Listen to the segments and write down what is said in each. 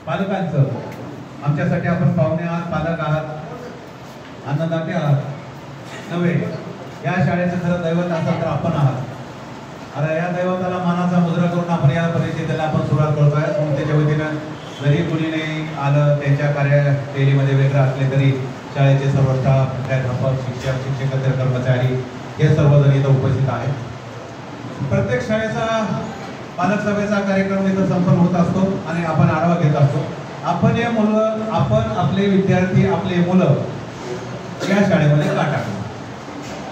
पालकांचं आमच्यासाठी आपण पाहुणे आहात, पालक आहात, अन्नदाते आहात नव्हे. या शाळेचं खरं दैवत असेल तर आपण आहात. अरे या दैवताला मानाचा मुद्रा करून आपण या परिषदेला आपण सुरुवात करतोय. म्हणून त्याच्या वतीनं जरी कुणी नाही आलं, त्यांच्या कार्यशैलीमध्ये वेगळं असले तरी शाळेचे सर्व स्टाफ, प्राध्यापक, शिक्षक, शिक्षकेतर कर्मचारी हे सर्वजण इथं उपस्थित आहेत. प्रत्येक शाळेचा पालक सभेचा कार्यक्रम इथं संपन्न होत असतो आणि आपण आढावा घेत असतो. आपण हे मुलं, आपण आपले विद्यार्थी, आपले मुलं या शाळेमध्ये का टाकले?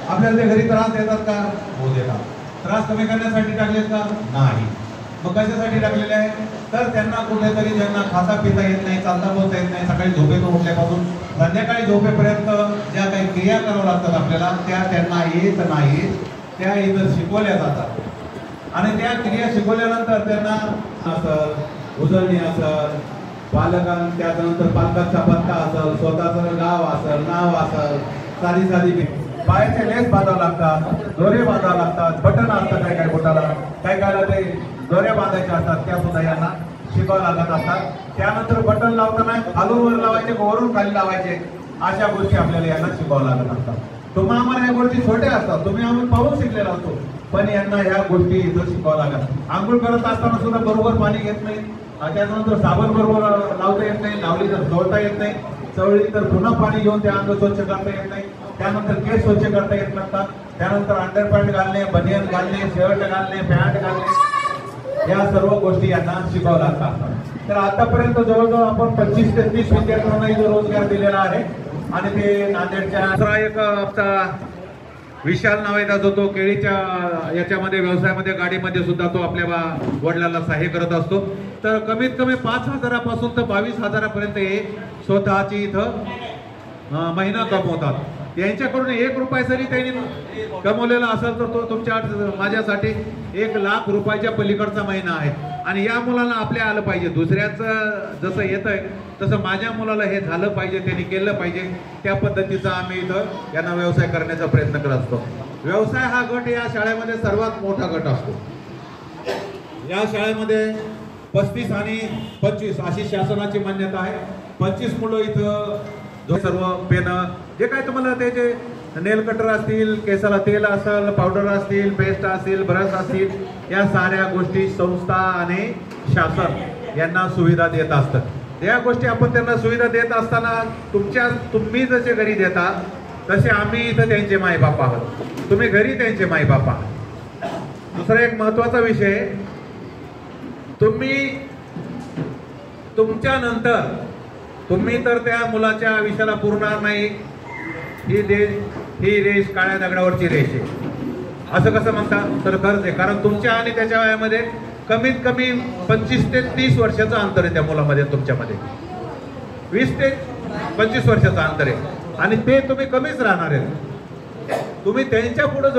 आपल्याला ते घरी त्रास देतात का? हो देतात. त्रास कमी करण्यासाठी टाकलेत का? नाही. मग कशासाठी टाकलेले आहे? तर त्यांना कुठेतरी ज्यांना खाता पिता येत नाही, चालता बोलता येत नाही, सकाळी झोपेतून उठल्यापासून संध्याकाळी झोपेपर्यंत ज्या काही क्रिया कराव्या लागतात आपल्याला, त्या त्यांना येत नाही. त्या इथं शिकवल्या जातात आणि त्या क्रिया शिकवल्यानंतर त्यांना असं उजळणी असेल, त्याच्यानंतर पालकांचा पत्ता असेल, स्वतःचं गाव असेल, नाव असेल, साधी पायाचे लेस बांधावं लागतात, दोरे बांधावं लागतात, बटन असतात काय काय बोटाला, काय कायला ते दोऱ्या बांधायच्या असतात, त्या सुद्धा यांना शिकावं लागत असतात. त्यानंतर बटन लावताना खालून वर लावायचे, वरून खाली लावायचे, अशा गोष्टी आपल्याला यांना शिकावं लागत असतात. तुम्हाला आम्हाला या गोष्टी छोट्या असतात, तुम्ही आम्ही पाहून शिकलेला असतो, पण यांना ह्या गोष्टी इथं शिकावं लागतात. आंघोळ करत असताना सुद्धा बरोबर पाणी घेत नाही, त्यानंतर साबण बरोबर लावता येत नाही, लावली तर जोडता येत नाही, चवळी तर पुन्हा पाणी घेऊन ते अंग स्वच्छ करता येत नाही, त्यानंतर केस स्वच्छ करता येत नसतात, त्यानंतर अंडरपॅन्ट घालणे, बनियन घालणे, शर्ट घालणे, पॅन्ट घालणे, या सर्व गोष्टी यांना शिकावं लागतात. तर आतापर्यंत जवळजवळ आपण 25 ते 30 विद्यार्थ्यांना इथं रोजगार दिलेला आहे आणि ते नांदेडच्या दुसरा एक आमचा विशाल नावेदा जो तो केळीच्या याच्यामध्ये व्यवसायामध्ये गाडीमध्ये सुद्धा तो आपल्या वडिलांना सहाय्य करत असतो. तर कमीत कमी 5,000 तर 22,000 हे स्वतःची इथं महिना कमवतात. यांच्याकडून 1 रुपया जरी त्यांनी कमवलेला असेल तर तो तुमच्या माझ्यासाठी 1 लाख रुपयाच्या पलीकडचा महिना आहे. आणि या मुलांना आपल्या आलं पाहिजे, दुसऱ्याचं जसं येतंय तसं माझ्या मुलाला हे झालं पाहिजे, त्यांनी केलं पाहिजे, त्या पद्धतीचा आम्ही इथं यांना व्यवसाय करण्याचा प्रयत्न करत असतो. व्यवसाय हा गट या शाळेमध्ये सर्वात मोठा गट असतो. या शाळेमध्ये 35 आणि 25 अशी शासनाची मान्यता आहे. 25 मुलं इथं सर्व पेन जे काय तुम्हाला त्याचे नेल कटर असतील, केसाला तेल असेल, पावडर असतील, पेस्ट असतील, ब्रश असतील, या साऱ्या गोष्टी संस्था आणि शासन यांना सुविधा देत असतात. या गोष्टी आपण त्यांना सुविधा देत असताना तुम्ही जसे घरी देता तसे आम्ही इथं त्यांचे मायबाप आहोत, तुम्ही घरी त्यांचे मायबाप आहात. दुसरा एक महत्वाचा विषय, तुमच्या नंतर तुम्ही तर त्या मुलाच्या आयुष्याला पुरणार नाही. ही रेष काळ्या दगडावरची रेष आहे असं कसं म्हणता? तर खरंच आहे, कारण तुमच्या आणि त्याच्या वयामध्ये कमीत कमी 25 ते 30 वर्षाचं अंतर आहे. त्या मुलामध्ये तुमच्यामध्ये 20 ते 25 वर्षाचं अंतर आहे आणि ते तुम्ही कमीच राहणार आहेत. तुम्ही त्यांच्या पुढे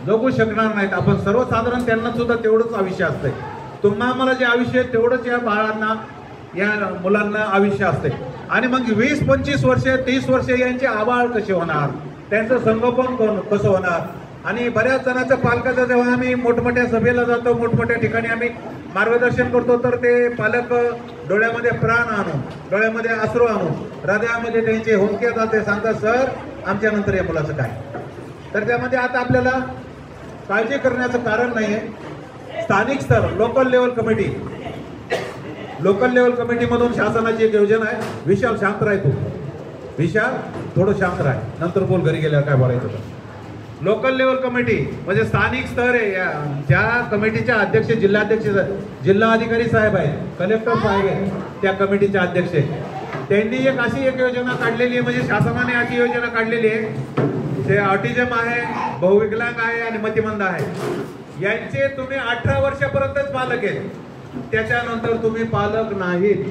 जगू शकणार नाहीत. आपण सर्वसाधारण त्यांना सुद्धा तेवढंच आयुष्य असतंय. तुम्हाला जे आयुष्य आहे तेवढंच या बाळांना, या मुलांना आयुष्य असते. आणि मग 20-25 वर्ष 30 वर्ष यांचे आबाळ कसे होणार, त्यांचं संगोपन कसं होणार. आणि बऱ्याच जणांचं पालकाचं जेव्हा आम्ही मोठमोठ्या सभेला जातो, मोठमोठ्या ठिकाणी आम्ही मार्गदर्शन करतो, तर ते पालक डोळ्यामध्ये प्राण आणून, डोळ्यामध्ये अश्रू आणून, हृदयामध्ये त्यांचे हुंदके येतात. ते सांगतात, सर आमच्या नंतर या मुलाचं काय. तर त्यामध्ये आता आपल्याला काळजी करण्याचं कारण नाही आहे. स्थानिक स्तर, लोकल लेवल कमिटीमधून शासनाची एक योजना आहे. विशाल शांत राह, तू विशाल थोडं शांत राह, नंतर बोल, घरी गेल्यावर काय बोलायचं तर. लोकल लेवल कमिटी म्हणजे स्थानिक स्तर आहे. ज्या कमिटीच्या अध्यक्ष जिल्हाध्यक्ष, जिल्हाधिकारी साहेब आहेत, कलेक्टर साहेब आहेत, त्या कमिटीच्या अध्यक्ष आहेत. त्यांनी अशी एक योजना काढलेली आहे, म्हणजे शासनाने अशी योजना काढलेली आहे. ते ऑटिझम आहे, बहुविकलांग आहे आणि मतिमंद आहे, यांचे तुम्ही 18 वर्षापर्यंतच पालक आहेत. त्याच्यानंतर तुम्ही पालक नाहीत.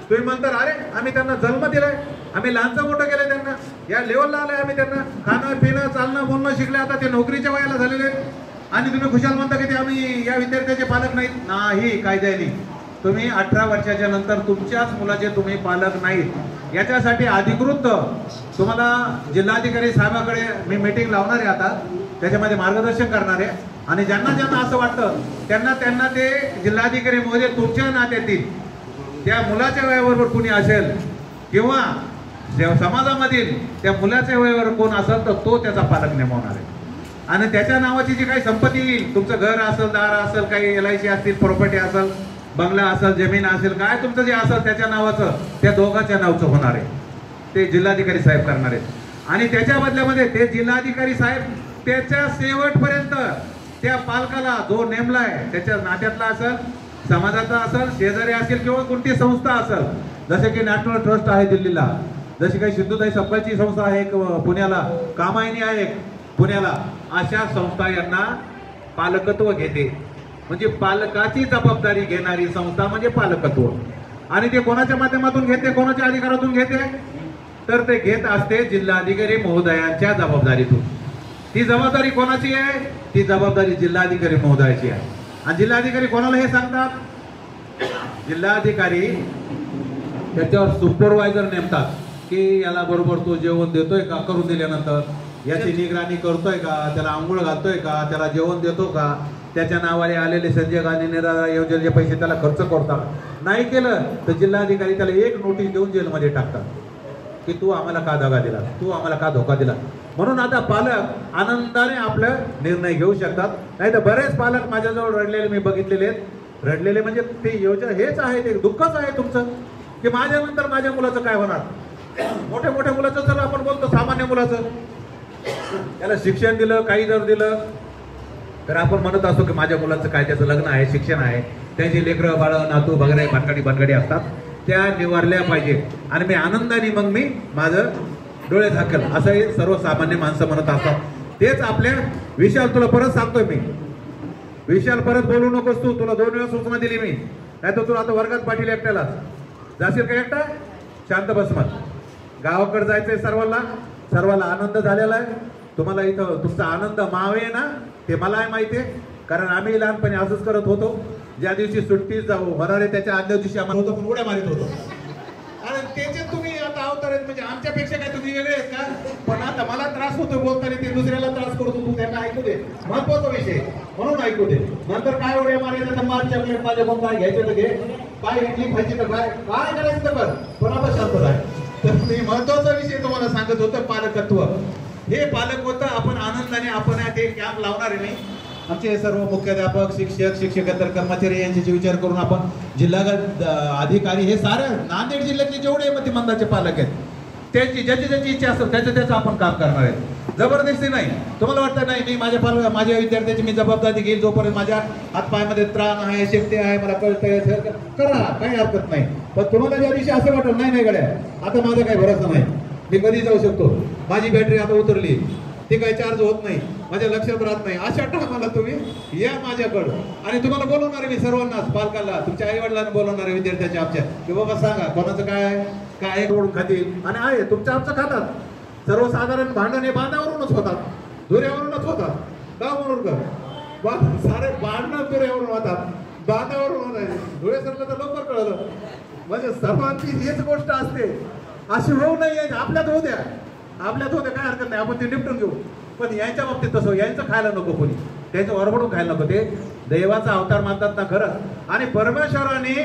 तुम्ही म्हणता, अरे आम्ही त्यांना जन्म दिलाय, आम्ही लहानचं मोठं केलंय, त्यांना या लेवलला आलंय, आम्ही त्यांना खाणं पिणं चालणं बोलणं शिकले, आता ते नोकरीच्या वयाला झालेले आहेत आणि तुम्ही खुशाल म्हणता की ते आम्ही या विद्यार्थ्याचे पालक नाहीत. नाही, कायद्याने तुम्ही 18 वर्षाच्या नंतर तुमच्याच मुलाचे तुम्ही पालक नाहीत. याच्यासाठी अधिकृत तुम्हाला जिल्हाधिकारी साहेबाकडे मी मीटिंग लावणार आहे, आता त्याच्यामध्ये मार्गदर्शन करणार आहे. आणि ज्यांना ज्यांना असं वाटतं त्यांना त्यांना ते जिल्हाधिकारी महोदय तुमच्या नात्यातील त्या मुलाच्या वयाबरोबर कुणी असेल किंवा समाजामधील त्या मुलाच्या वयावर कोण असेल तर तो त्याचा पालक नेमवणार आहे. आणि त्याच्या नावाची जी काही संपत्ती येईल, तुमचं घर असेल, दार असेल, काही LIC असतील, प्रॉपर्टी असेल, बंगला असेल, जमीन असेल, काय तुमचं जे असेल त्याच्या नावाचं त्या दोघांच्या नावाचं होणार आहे. ते जिल्हाधिकारी साहेब करणार आहेत. आणि त्याच्या बदल्यामध्ये ते जिल्हाधिकारी साहेब त्याच्या शेवटपर्यंत त्या पालकाला जो नेमलाय त्याच्या नात्यातला असेल, समाजाचा असेल, शेजारी असेल किंवा कोणती संस्था असेल, जसे की नॅशनल ट्रस्ट आहे दिल्लीला, जशी काही सिंधुताई सपकाळची संस्था आहे पुण्याला, कामायनी आहे पुण्याला, अशा संस्था यांना पालकत्व घेते. म्हणजे पालकाची जबाबदारी घेणारी संस्था म्हणजे पालकत्व. आणि ते कोणाच्या माध्यमातून घेते, कोणाच्या अधिकारातून घेते, तर ते घेत असते जिल्हाधिकारी महोदयांच्या जबाबदारीतून. ती जबाबदारी कोणाची आहे? ती जबाबदारी जिल्हाधिकारी महोदयाची आहे. आणि जिल्हाधिकारी कोणाला हे सांगतात? जिल्हाधिकारी त्याच्यावर सुपरवायझर नेमतात की याला बरोबर तो जेवण देतोय का, करून दिल्यानंतर याची निगराणी करतोय का, त्याला आंघोळ घालतोय का, त्याला जेवण देतो का, त्याच्या नावाने आलेले संजय गांधी निराधार योजनेचे पैसे त्याला खर्च करतात. नाही केलं तर जिल्हाधिकारी त्याला एक नोटीस देऊन जेलमध्ये टाकतात की तू आम्हाला का दगा दिला, तू आम्हाला का धोका दिला. म्हणून आता पालक आनंदाने आपला निर्णय घेऊ शकतात. नाही तर बरेच पालक माझ्याजवळ रडलेले मी बघितलेले आहेत. रडलेले म्हणजे ते योजना हेच आहे, ते दुःखच आहे तुमचं की माझ्यानंतर माझ्या मुलाचं काय होणार. मोठ्या मोठ्या मुलाचं जर आपण बोलतो, सामान्य मुलाचं त्याला शिक्षण दिलं, काही जर दिलं तर आपण म्हणत असतो की माझ्या मुलाचं काय, त्याचं लग्न आहे, शिक्षण आहे, त्यांची लेकरं बाळ नातू वगैरे भानगडी असतात, त्या निवारल्या पाहिजे. आणि मी आनंदाने मग मी माझं डोळे झाकेल असं हे सर्वसामान्य माणसं म्हणत असतात. तेच आपल्या विशाल, तुला परत सांगतोय मी, विशाल परत बोलू नकोस तू, तुला 2 वेळा सूचना दिली मी. नाही तर तुला आता वर्गात पाठील एकट्याला जाशील का एकटा, शांत बस. मग गावाकडे जायचंय सर्वांना आनंद झालेला आहे. तुम्हाला इथं तुमचा आनंद मावे ना ते मला माहिती आहे, कारण आम्ही लहानपणी असंच करत होतो. ज्या दिवशी सुट्टी जाऊ होणार आहे त्याच्या आदल्या दिवशी आम्हाला होतं, पण उड्या मारित होतो. आणि त्याचे तुम्ही आता अवतार आहेत म्हणजे आमच्यापेक्षा काय तुम्ही वेगळे आहेत का? पण आता मला त्रास होतो बोलताना, ते दुसऱ्याला त्रास करतो, तू त्यांना ऐकू दे, महत्वाचा विषय म्हणून ऐकू दे. नंतर काय उड्या मारायचं तर मार, चॉकलेट माझ्या कोण काय घ्यायचं तर घे, काय इडली खायची तर काय करायचं तर कर, पण आता शांत आहे. तर मी महत्वाचा विषय तुम्हाला सांगत होतं, पालकत्व. हे पालक होतं. आपण आनंदाने आपण ते कॅम्प लावणार आहे. मी आमचे सर्व मुख्याध्यापक, शिक्षक, शिक्षकेतर कर्मचारी यांचे विचार करून आपण जिल्हा अधिकारी हे सारे नांदेड जिल्ह्यातले जेवढे मतिमंदाचे पालक आहेत त्यांची ज्याची इच्छा असेल त्याचं आपण काम करणार आहे. जबरदस्ती नाही. तुम्हाला वाटतं नाही मी माझ्या विद्यार्थ्याची मी जबाबदारी घेईल, जोपर्यंत माझ्या हातपायामध्ये त्राण आहे, शक्ती आहे, मला कळतंय, करा, काही हरकत नाही. पण तुम्हाला ज्या दिवशी असं वाटत नाही गड्या आता माझा काही भरोसा नाही, मी कधी जाऊ शकतो, माझी बॅटरी आता उतरली, ते काही चार्ज होत नाही, माझ्या लक्षात राहत नाही, अशा टायमाला तुम्ही या माझ्याकडं. आणि तुम्हाला बोलवणार आहे मी सर्वांनाच, पालकाला, तुमच्या आई वडिलांना बोलवणार आहे, विद्यार्थ्याच्या आमच्या, की बाबा सांगा कोणाचं काय ओढून खातील. आणि आहे तुमच्या आमचं खातात. सर्वसाधारण भांडण हे बांधावरूनच होतात, दुऱ्यावरूनच होतात. का म्हणून का सारे भांडणं दुऱ्यावरून होतात, बांधावरून होत. धुळे सरलं तर लवकर कळलं. म्हणजे सर्वांची हेच गोष्ट असते, अशी होऊ नये. आपल्यात होऊ द्या, काय हरकत नाही, आपण ते निपटून घेऊ. पण यांच्या बाबतीत तसं यांचं खायला नको, कोणी त्यांचं वरबडून खायला नको. ते देवाचा अवतार मानतात ना खरंच. आणि परमेश्वराने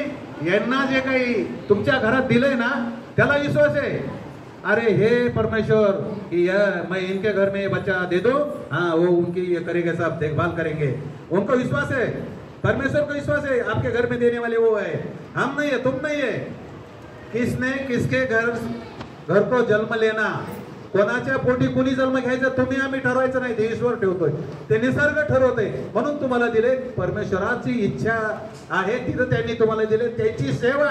यांना जे काही तुमच्या घरात दिलंय ना त्याला विश्वास आहे. अरे हे परमेश्वर कि मैं इनके घर में बच्चा दे दो, हाँ वो उनकी ये करेंगे, सब देखभाल करेंगे. उनको विश्वास है, परमेश्वर को विश्वास है, आपके घर में देने वाले वो है, हम नहीं है, तुम नहीं है. किसने किसके घर को जन्म लेना, कोणाच्या पोटी कुणी जन्म घ्यायचा तुम्ही आम्ही ठरवायचं नाही, ते ईश्वर ठेवतोय, ते निसर्ग ठरवतोय. म्हणून तुम्हाला दिले. परमेश्वराची इच्छा आहे तिथं त्यांनी तुम्हाला दिले, त्याची सेवा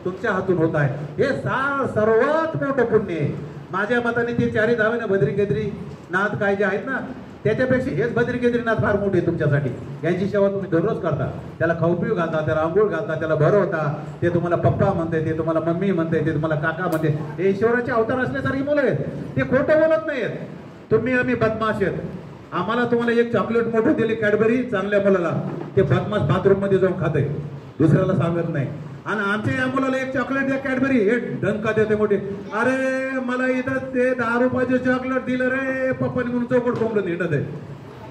तुमच्या हातून होत आहे. हे सर्वात मोठं पुण्य आहे माझ्या मताने. ते चारी धावेनं बद्री केद्री नाथ काय जे आहेत ना त्याच्यापेक्षा हेच बद्री केद्रीनाथ फार मोठे तुमच्यासाठी. यांची सेवा तुम्ही दररोज करता, त्याला खाऊ पिऊ घालता, त्याला आंघोळ घालता, त्याला भरवता. ते तुम्हाला पप्पा म्हणते, ते तुम्हाला मम्मी म्हणते, ते तुम्हाला काका म्हणते. हे ईश्वराचे अवतार असल्यासारखी मुलं आहेत, ते खोटं बोलत नाहीत. तुम्ही आम्ही बदमाश आहेत. आम्हाला तुम्हाला एक चॉकलेट मोठं दिली कॅडबरी चांगल्या मुलाला, ते बदमाश बाथरूम मध्ये जाऊन खाते, दुसऱ्याला सांगत नाही. आणि आमच्या या मुलाला एक चॉकलेट द्या कॅडबरी, हे डंका देते मोठे. अरे मला इथं ते 10 रुपयाचे चॉकलेट दिलं रे पप्पानी म्हणून चौकट कोंबडं हिंडत आहे.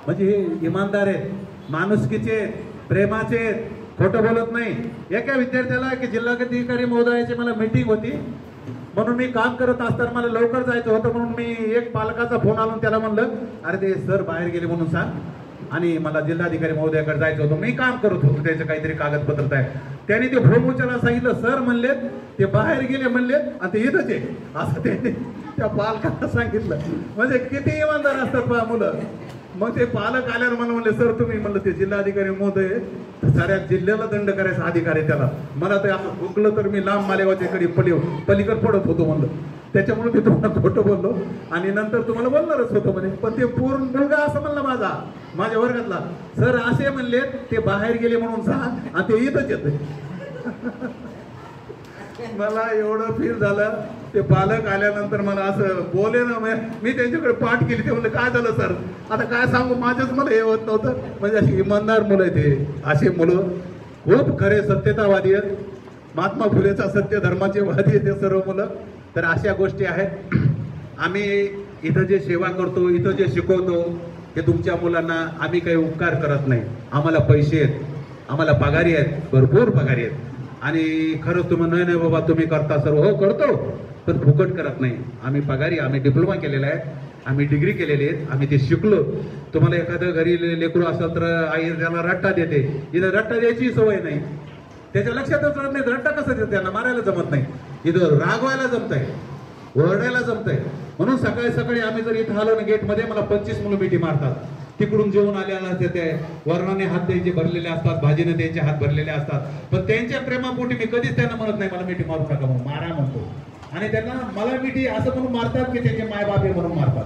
म्हणजे हे इमानदार आहेत, माणुसकीचे आहेत, प्रेमाचे आहेत, खोटं बोलत नाही. एका विद्यार्थ्याला की जिल्हाधिकारी महोदयाची मला मीटिंग होती म्हणून मी काम करत असताना मला लवकर जायचं होतं म्हणून मी एक पालकाचा फोन आला त्याला म्हणलं अरे ते सर बाहेर गेले म्हणून सांग आणि मला जिल्हाधिकारी महोदयाकडे जायचं होतं. मी काम करत होतो त्याचं काहीतरी कागदपत्र आहे. त्याने ते फोन उचलायला सांगितलं सर म्हणलेत ते बाहेर गेले म्हणलेत आणि ते इथंच आहे असं त्याने त्या पालकाला सांगितलं. म्हणजे किती इमानदार असतात पहा मुलं. मग ते पालक आल्यावर मला म्हणले सर तुम्ही म्हणलं ते जिल्हाधिकारी महोदय साऱ्या जिल्ह्याला दंड करायचा अधिकार आहे त्याला. मला ते असं भुकलं तर मी लांब मालेगावच्याकडे पलीकडे पडत होतो म्हणलं. त्याच्यामुळे ते तुम्हाला खोटं बोललो आणि नंतर तुम्हाला बोलणारच होतं म्हणे. पण ते पूर्ण मुलगा असं म्हणला माझ्या वर्गातला सर असे म्हणले ते बाहेर गेले म्हणून सांग आणि ते इथंच येते. मला एवढं फील झालं. ते पालक आल्यानंतर मला असं बोले ना मी त्यांच्याकडे पाठ केली. ते म्हणले काय झालं सर आता काय सांगू माझ्याच मला हे होत नव्हतं. म्हणजे अशी इमानदार मुलं आहे ते. असे मुलं खूप खरे सत्यतावादी आहेत. महात्मा फुलेचा सत्य धर्माचे वादी आहेत ते सर्व मुलं. तर अशा गोष्टी आहेत. आम्ही इथं जे सेवा करतो इथं जे शिकवतो हे तुमच्या मुलांना आम्ही काही उपकार करत नाही. आम्हाला पैसे आहेत, आम्हाला पगारी आहेत, भरपूर पगारी आहेत. आणि खरंच तुम्ही नाही बाबा तुम्ही करता सर्व हो करतो पण फुकट करत नाही. आम्ही पगारी आम्ही डिप्लोमा केलेला आहे, आम्ही डिग्री केलेली आहेत, आम्ही ते शिकलो. तुम्हाला एखादं घरी लेकरू असेल तर आई त्याला रट्टा देते. इथं रट्टा द्यायची सवय नाही. त्याच्या लक्षातच राहत नाही रट्टा कसं देत त्यांना मारायला जमत नाही. इथं रागवायला जमतंय, ओरडायला जमतंय. म्हणून सकाळी सकाळी आम्ही जर इथं आलो ना गेटमध्ये मला 25 मुलं मिठी मारतात. तिकडून जेवण आलेला ते वर्णाने हात त्यांचे भरलेले असतात, भाजीने त्यांचे हात भरलेले असतात. पण त्यांच्या प्रेमापोटी मी कधीच त्यांना म्हणत नाही मला मिठी मारू नका म्हणून मारा म्हणतो. आणि त्यांना मला मिठी असं म्हणून मारतात की त्यांचे मायबाप आहे म्हणून मारतात.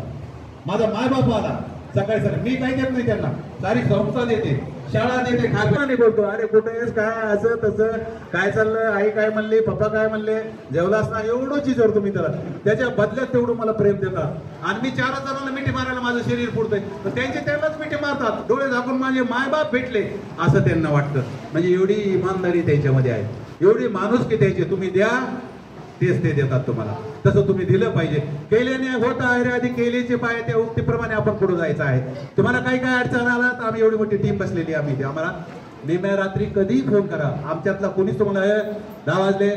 माझा मायबाप आला सकाळी सकाळी मी काही देत नाही त्यांना. सारी संस्था देते, शाळा देते, खाली बोलतो अरे कुठे आहेस काय असं तसं काय चाललं आई काय म्हणली पप्पा काय म्हणले जेवलास ना एवढं चिजवर तुम्ही त्याला त्याच्या बदल्यात तेवढं मला प्रेम देतात. आणि मी 4 जणांना मिठी मारायला माझं शरीर पुरतंय तर त्यांचे त्यांनाच मिठी मारतात. डोळे झाकून माझे मायबाप भेटले असं त्यांना वाटतं. म्हणजे एवढी इमानदारी त्यांच्यामध्ये आहे, एवढी माणुसकी द्यायची. तुम्ही द्या तेच ते देतात तुम्हाला. तसं तुम्ही दिलं पाहिजे. केल्याने होत आहे रे आधी केलेचे पाय त्या उक्तीप्रमाणे आपण पुढे जायचं आहे. तुम्हाला काही काय अडचण आला तर आम्ही एवढी मोठी टीम बसलेली आम्ही आम्हाला निम्या रात्री कधीही फोन करा. आमच्यातला कोणीच तुम्हाला 10 वाजले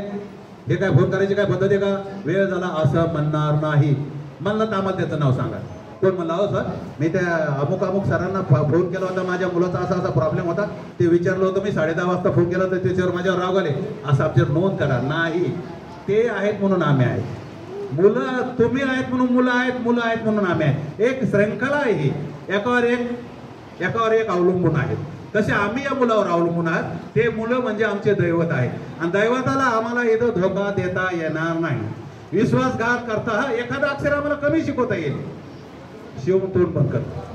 हे काय फोन करायची काय पद्धत आहे का वेळ झाला असं म्हणणार नाही. म्हणलं तर आम्हाला त्याचं नाव सांगा. कोण म्हणला हो सर मी त्या अमुक सरांना फोन केला होता माझ्या मुलाचा असा प्रॉब्लेम होता ते विचारलं होतं मी 10:30 वाजता फोन केला तर त्याच्यावर माझ्यावर राग आले असं आमच्यावर नोंद करा. नाही ते आहेत म्हणून आम्ही आहेत. मुलं तुम्ही आहेत म्हणून मुलं आहेत म्हणून आम्ही आहेत. एक श्रृंखला आहे ही, एकावर एक अवलंबून आहेत. तसे आम्ही या मुलावर अवलंबून आहात. ते मुलं म्हणजे आमचे दैवत आहे आणि दैवताला आम्हाला इथं धोका देता येणार नाही. विश्वासघात करता एखादं अक्षर आम्हाला कमी शिकवता येईल. शिव तोंड बंद करतो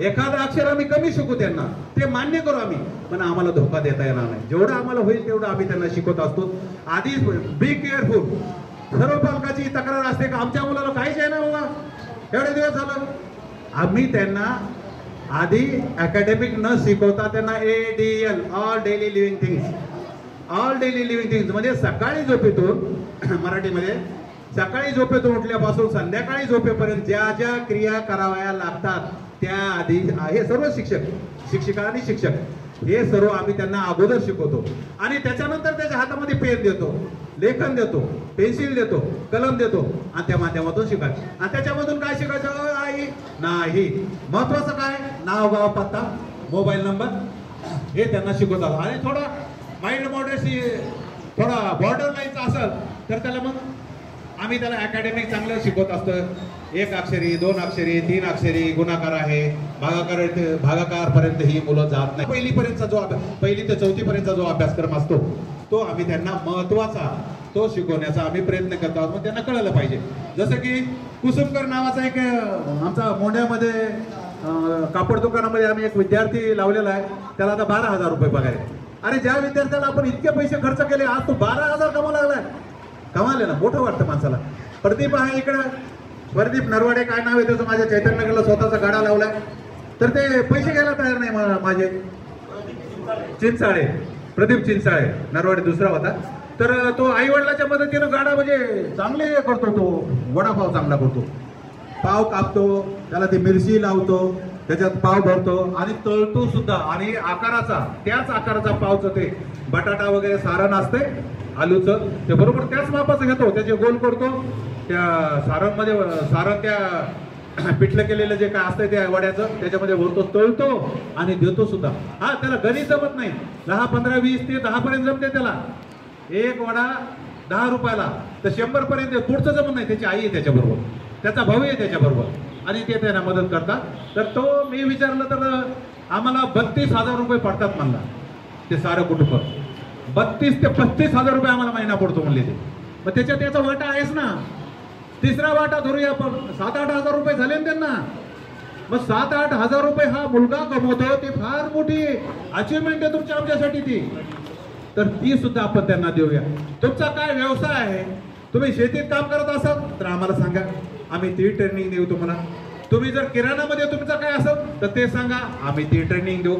एखादं अक्षर आम्ही कमी शिकू त्यांना ते मान्य करू आम्ही पण आम्हाला धोका देता येणार नाही. जेवढं आम्हाला होईल तेवढं आम्ही त्यांना शिकवत असतो. आधी बी केअरफुल. सर्व पालकाची तक्रार असते का आमच्या मुलाला काहीच आहे ना बाबा एवढे दिवस झालं. आम्ही त्यांना आधी अकॅडमिक न शिकवता त्यांना ADL all daily living things म्हणजे सकाळी झोपेतून मराठीमध्ये सकाळी झोपेतून उठल्यापासून संध्याकाळी झोपेपर्यंत ज्या ज्या क्रिया कराव्या लागतात त्या आधी हे सर्व शिक्षिका आणि शिक्षक हे सर्व आम्ही त्यांना अगोदर शिकवतो. आणि त्याच्यानंतर त्याच्या हातामध्ये पेन देतो, लेखन देतो, पेन्सिल देतो, कलम देतो आणि त्या माध्यमातून शिकायचं. आणि त्याच्यामधून काय शिकायचं आई नाही. महत्वाचं काय नाव गाव पत्ता मोबाईल नंबर हे त्यांना शिकवतात. आणि थोडा माइंड मॉडरेसी थोडा बॉर्डर लाईनचा असेल तर त्याला मग आम्ही त्याला अकॅडमिक चांगलं शिकवत असतो. 1 अक्षरी 2 अक्षरी 3 अक्षरी गुणाकार आहे भागाकार पर्यंत ही मुलं जात नाही. पहिली ते 4थी पर्यंतचा जो अभ्यासक्रम असतो तो आम्ही त्यांना महत्वाचा तो शिकवण्याचा आम्ही प्रयत्न करतो आहोत. मग त्यांना कळलं पाहिजे. जसं की कुसुमकर नावाचा एक आमचा मोंढ्यामध्ये कापड दुकानामध्ये आम्ही एक विद्यार्थी लावलेला आहे. त्याला आता 12,000 रुपये पगार आहे. अरे ज्या विद्यार्थ्याला आपण इतके पैसे खर्च केले आज तो 12,000 कमावू लागलाय. कमाले ना मोठं वाटतं माणसाला. प्रदीप आहे इकडं प्रदीप नरवाडे काय नाव आहे त्याचं माझ्या चैतन्यनगरला स्वतःचा गाडा लावलाय तर ते पैसे घ्यायला तयार नाही. माझे चिंचाळे प्रदीप चिंचाळे नरवाडे दुसरा होता तर तो आई वडिलाच्या मदतीनं गाडा म्हणजे चांगले करतो. तो वडापाव चांगला करतो, पाव कापतो, त्याला ती मिरची लावतो, त्याच्यात पाव भरतो आणि तळतो सुद्धा, आणि आकाराचा त्याच आकाराचा पावचं ते बटाटा वगैरे सारण असते आलूचं, ते बरोबर त्याच मापाचं घेतो, त्याचे गोल करतो, त्या सारणमध्ये सारण त्या पिठलं केलेलं जे काय असतंय त्या वड्याचं त्याच्यामध्ये भरतो, तळतो आणि देतो सुद्धा. हा, त्याला गणित जमत नाही, 10, 15, 20 ते 10 पर्यंत जमते त्याला. एक वडा 10 रुपयाला तर 100 पर्यंत पुढचं जमत नाही. त्याची आई आहे त्याच्याबरोबर, त्याचा भाऊ आहे त्याच्याबरोबर, आणि ते त्यांना मदत करतात. तर तो मी विचारलं तर आम्हाला 32,000 रुपये पडतात म्हणला ते सारं कुटुंब. 32 ते 35,000 रुपये आम्हाला महिना पडतो म्हणले ते. मग त्याच्यात त्याचा वाटा आहेच ना. तिसरा वाटा धरूया आपण, 7-8 हजार रुपये झाले ना त्यांना. मग 7-8 हजार रुपये हा मुलगा कमवतो, ती फार मोठी अचिव्हमेंट आहे तुमच्या आमच्यासाठी ती. तर ती सुद्धा आपण त्यांना देऊया. तुमचा काय व्यवसाय आहे, तुम्ही शेतीत काम करत असाल तर आम्हाला सांगा, आम्ही ती ट्रेनिंग देऊ तुम्हाला. तुम्ही जर किराणामध्ये तुमचं काय असेल तर ते सांगा, आम्ही ती ट्रेनिंग देऊ.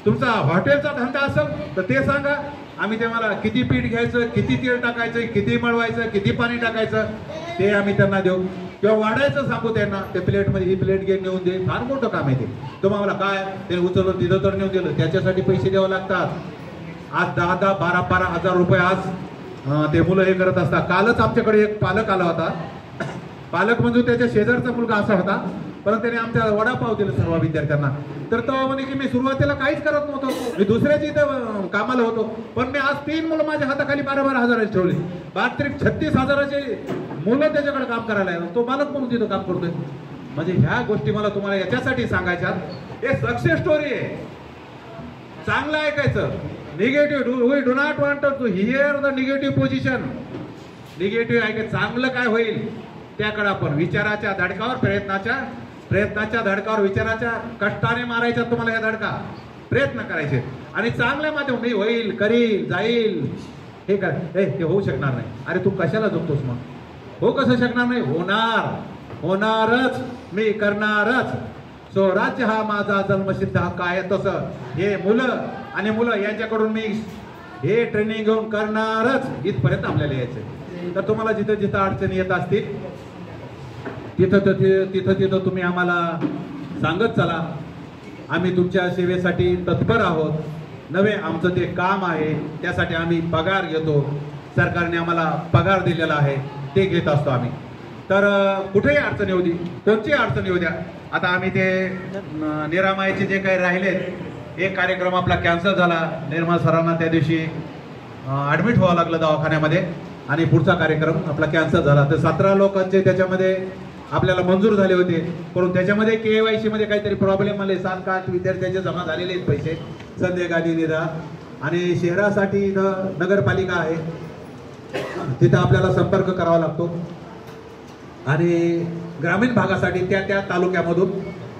तुमचा हॉटेलचा धंदा असेल तर ते सांगा, आम्ही तुम्हाला किती पीठ घ्यायचं, किती तेल टाकायचं, किती मळवायचं, किती पाणी टाकायचं ते आम्ही त्यांना देऊ. किंवा वाढायचं सांगू त्यांना, ते प्लेटमध्ये ही प्लेट घेऊन नेऊन दे. फार मोठं काम आहे ते. तुम्हाला काय ते उचललं तिथं तर नेऊन दिलं, त्याच्यासाठी पैसे द्यावे लागतात. आज 10-10, 12-12 हजार रुपये आज ते मुलं हे करत असतात. कालच आमच्याकडे एक पालक आला होता. पालक म्हणजे त्याच्या शेजारचा मुलगा असा होता, परंतु त्याने आमच्या वडापाव दिला सर्व विद्यार्थ्यांना. तर तो म्हणे की मी सुरुवातीला काहीच करत नव्हतो, मी दुसऱ्याची इथं कामाला होतो, पण मी आज 3 मुलं माझ्या हाताखाली 12-12 हजाराची ठेवली. 36 हजाराचे मुलं त्याच्याकडे काम करायला आहे, तो मालक म्हणून तिथं काम करतोय. म्हणजे ह्या गोष्टी मला तुम्हाला याच्यासाठी सांगायच्या, हे सक्सेस स्टोरी आहे. चांगलं ऐकायचं. Negative, we do not want to hear the negative position. Negative ऐकायचं. चांगलं काय होईल त्याकडे आपण विचाराच्या धडकावर, प्रयत्नाच्या धडकावर, विचाराच्या कष्टाने मारायच्या तुम्हाला या धडका, प्रयत्न करायचे. आणि चांगल्या माध्यम मी होईल, करील, जाईल, हे कर, हे होऊ शकणार नाही. अरे तू कशाला जगतोस मग? हो कसं शकणार नाही? होणारच, मी करणारच. सो राज्य हा माझा जन्मसिद्ध हक्क आहे. तसं हे मुलं आणि मुलं यांच्याकडून मी हे ट्रेनिंग घेऊन करणारच. इथपर्यंत आपल्याला यायचं. तर तुम्हाला जिथं जिथं अडचणी येत असतील तिथं तुम्ही आम्हाला सांगत चला. आम्ही तुमच्या सेवेसाठी तत्पर आहोत. नवे आमचं ते काम आहे, त्यासाठी आम्ही पगार घेतो. सरकारने आम्हाला पगार दिलेला आहे, ते घेत असतो आम्ही. तर कुठेही अडचणी होती, कोणतीही अडचणी होत्या. आता आम्ही ते निरामयाचे जे काही राहिलेत, एक कार्यक्रम आपला कॅन्सल झाला. निर्मल सरांना त्या दिवशी ॲडमिट व्हावं लागलं दवाखान्यामध्ये, आणि पुढचा कार्यक्रम आपला कॅन्सल झाला. तर 17 लोकांचे त्याच्यामध्ये आपल्याला मंजूर झाले होते, परंतु त्याच्यामध्ये KYC मध्ये काहीतरी प्रॉब्लेम आले. 7-8 विद्यार्थ्यांचे जमा झालेले आहेत पैसे संजय गांधी निधा. आणि शहरासाठी इथं नगरपालिका आहे, तिथं आपल्याला संपर्क करावा लागतो. आणि ग्रामीण भागासाठी त्या तालुक्यामधून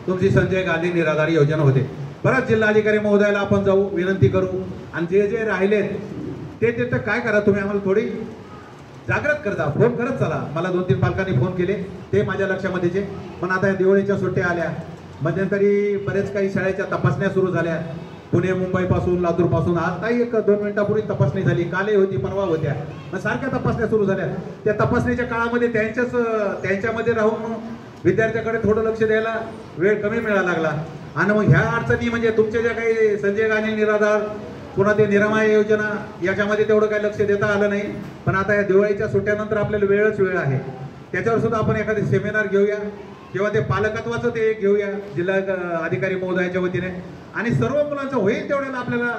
तुमची संजय गांधी निराधार योजना होते. परत जिल्हाधिकारी महोदयाला आपण जाऊ, विनंती करू. आणि जे जे राहिलेत ते तिथं काय करा, तुम्ही आम्हाला थोडी जागृत करता, फोन करत चला. मला 2-3 पालकांनी फोन केले, ते माझ्या लक्षामध्येचे. पण आता दिवाळीच्या सुट्ट्या आल्या, मध्यंतरी बरेच काही शाळेच्या तपासण्या सुरू झाल्या. पुणे, मुंबईपासून, लातूरपासून. आताही 1-2 मिनिटापूर्वी तपासणी झाली, कालही होती, परवा होत्या. मग सारख्या तपासण्या सुरू झाल्या. त्या तपासणीच्या काळामध्ये त्यांच्यामध्ये राहून विद्यार्थ्याकडे थोडं लक्ष द्यायला वेळ कमी मिळायला लागला. आणि मग ह्या अडचणी म्हणजे तुमच्या ज्या काही संजय गांधी निराधार, पुन्हा ते निरामय योजना, याच्यामध्ये तेवढं काही लक्ष देता आलं नाही. पण आता या दिवाळीच्या सुट्ट्यानंतर आपल्याला वेळ आहे, त्याच्यावर सुद्धा आपण एखादी सेमिनार घेऊया, किंवा ते पालकत्वाचं ते एक घेऊया जिल्हा अधिकारी महोदयाच्या वतीने. आणि सर्व मुलांचं होईल तेवढ्याला आपल्याला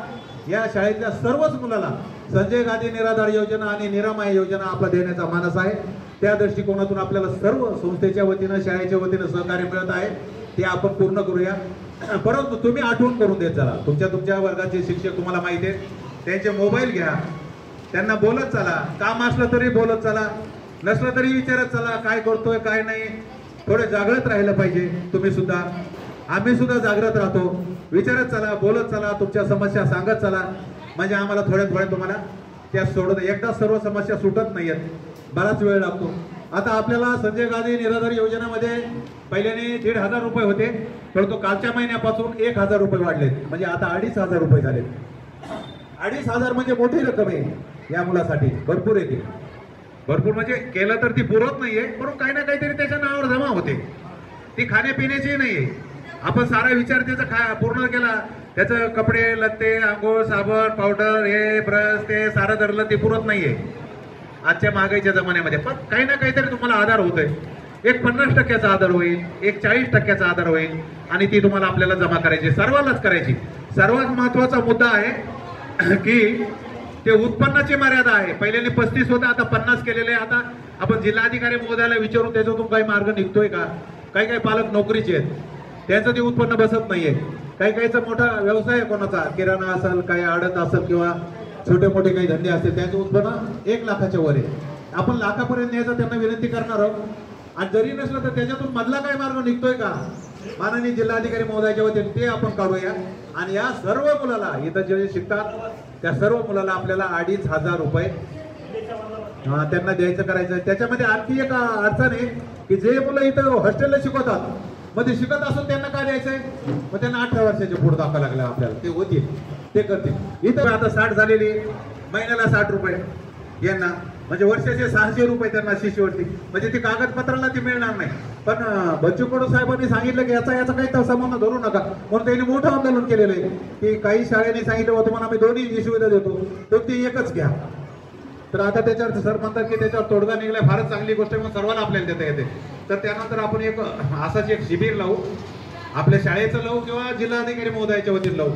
या शाळेतल्या सर्वच मुलाला संजय गांधी निराधार योजना आणि निरामय योजना आपला देण्याचा मानस आहे. त्या दृष्टिकोनातून आपल्याला सर्व संस्थेच्या वतीनं, शाळेच्या वतीनं सहकार्य मिळत आहे, ते आपण पूर्ण करूया. परंतु तुम्ही आठवण करून देत चला. तुमच्या वर्गाचे शिक्षक तुम्हाला माहिती आहे, त्यांचे मोबाईल घ्या, त्यांना बोलत चला. काम असलं तरी बोलत चला, नसलं तरी विचारत चला, काय करतोय काय नाही. थोडे जागृत राहिलं पाहिजे. तुम्ही सुद्धा, आम्ही सुद्धा जागृत राहतो. विचारत चला, बोलत चला, तुमच्या समस्या सांगत चला. म्हणजे आम्हाला थोड्या तुम्हाला त्या सोडत, एकदा सर्व समस्या सुटत नाहीयेत, बराच वेळ लागतो. आता आपल्याला संजय गांधी निराधार योजनेमध्ये पहिल्याने 1,500 रुपये होते, परंतु कालच्या महिन्यापासून 1,000 रुपये वाढलेत. म्हणजे आता 2,500 रुपये झाले. 2,500 म्हणजे मोठी रक्कम आहे या मुलासाठी. भरपूर येते, भरपूर म्हणजे केलं तर ती पुरत नाहीये, परंतु काही ना काहीतरी त्याच्या नावावर जमा होते. ती खाण्यापिण्याची नाहीये, आपण सारा विचार त्याचा पूर्ण केला, त्याचं कपडे लत्ते आंघोळ साबण पावडर हे ब्रश ते सारं धरलं ते पुरत नाहीये आजच्या महागाईच्या जमान्यामध्ये. पण काही ना काहीतरी तुम्हाला आधार होतोय. एक 50% आधार होईल, एक 40% आधार होईल आणि ती तुम्हाला आपल्याला जमा करायची, सर्वांनाच करायची. सर्वात महत्वाचा मुद्दा आहे की ते उत्पन्नाची मर्यादा आहे. पहिल्याने 35 होता, आता 50 केलेले. आता आपण जिल्हाधिकारी महोदयाला विचारून त्याच्यातून काही मार्ग निघतोय का? काही काही पालक नोकरीचे आहेत, त्यांचं ते उत्पन्न बसत नाहीये. काही काहीचा मोठा व्यवसाय आहे, कोणाचा किराणा असेल, काही आडत असेल किंवा छोटे मोठे काही धंदे असतील, त्यांचं उत्पन्न 1 लाखाच्या वर आहे. आपण लाखापर्यंत न्यायचं त्यांना विनंती करणार आहोत. आणि जरी नसलं तर त्याच्यातून मधला काही मार्ग निघतोय का माननीय जिल्हाधिकारी महोदयाच्या वतीने ते आपण काढूया. आणि या सर्व मुलाला इथं जे शिकतात त्या सर्व मुलाला आपल्याला 2,500 रुपये त्यांना द्यायचं करायचं. त्याच्यामध्ये आणखी एक अडचण आहे की जे मुलं इथं हॉस्टेलला शिकवतात, मग ते शिकत असून त्यांना काय द्यायचंय, मग त्यांना 18 वर्षाच्या पुढे दाखवा लागलं आपल्याला. ते होतील, ते करतील. इथं आता 60 झालेली, महिन्याला 60 रुपये यांना, म्हणजे वर्षाचे 600 रुपये त्यांना शिष्यवृत्ती. म्हणजे ती कागदपत्राला ती मिळणार नाही. पण बच्चू कडू साहेबांनी सांगितलं की याचा काही संबंध धरू नका, म्हणून त्यांनी मोठं आंदोलन केलेलं आहे की काही शाळेने सांगितलं होतं म्हणून आम्ही दोन्ही सुविधा देतो, तर ती एकच घ्या. तर आता त्याच्यावर सर म्हणतात की त्याच्यावर तोडगा निघाला, फारच चांगली गोष्ट आहे, म्हणून सर्वांना आपल्याला देता येते. तर त्यानंतर आपण एक असाच एक शिबिर लावू, आपल्या शाळेचं लावू किंवा जिल्हाधिकारी महोदयाच्या वतीने लावू.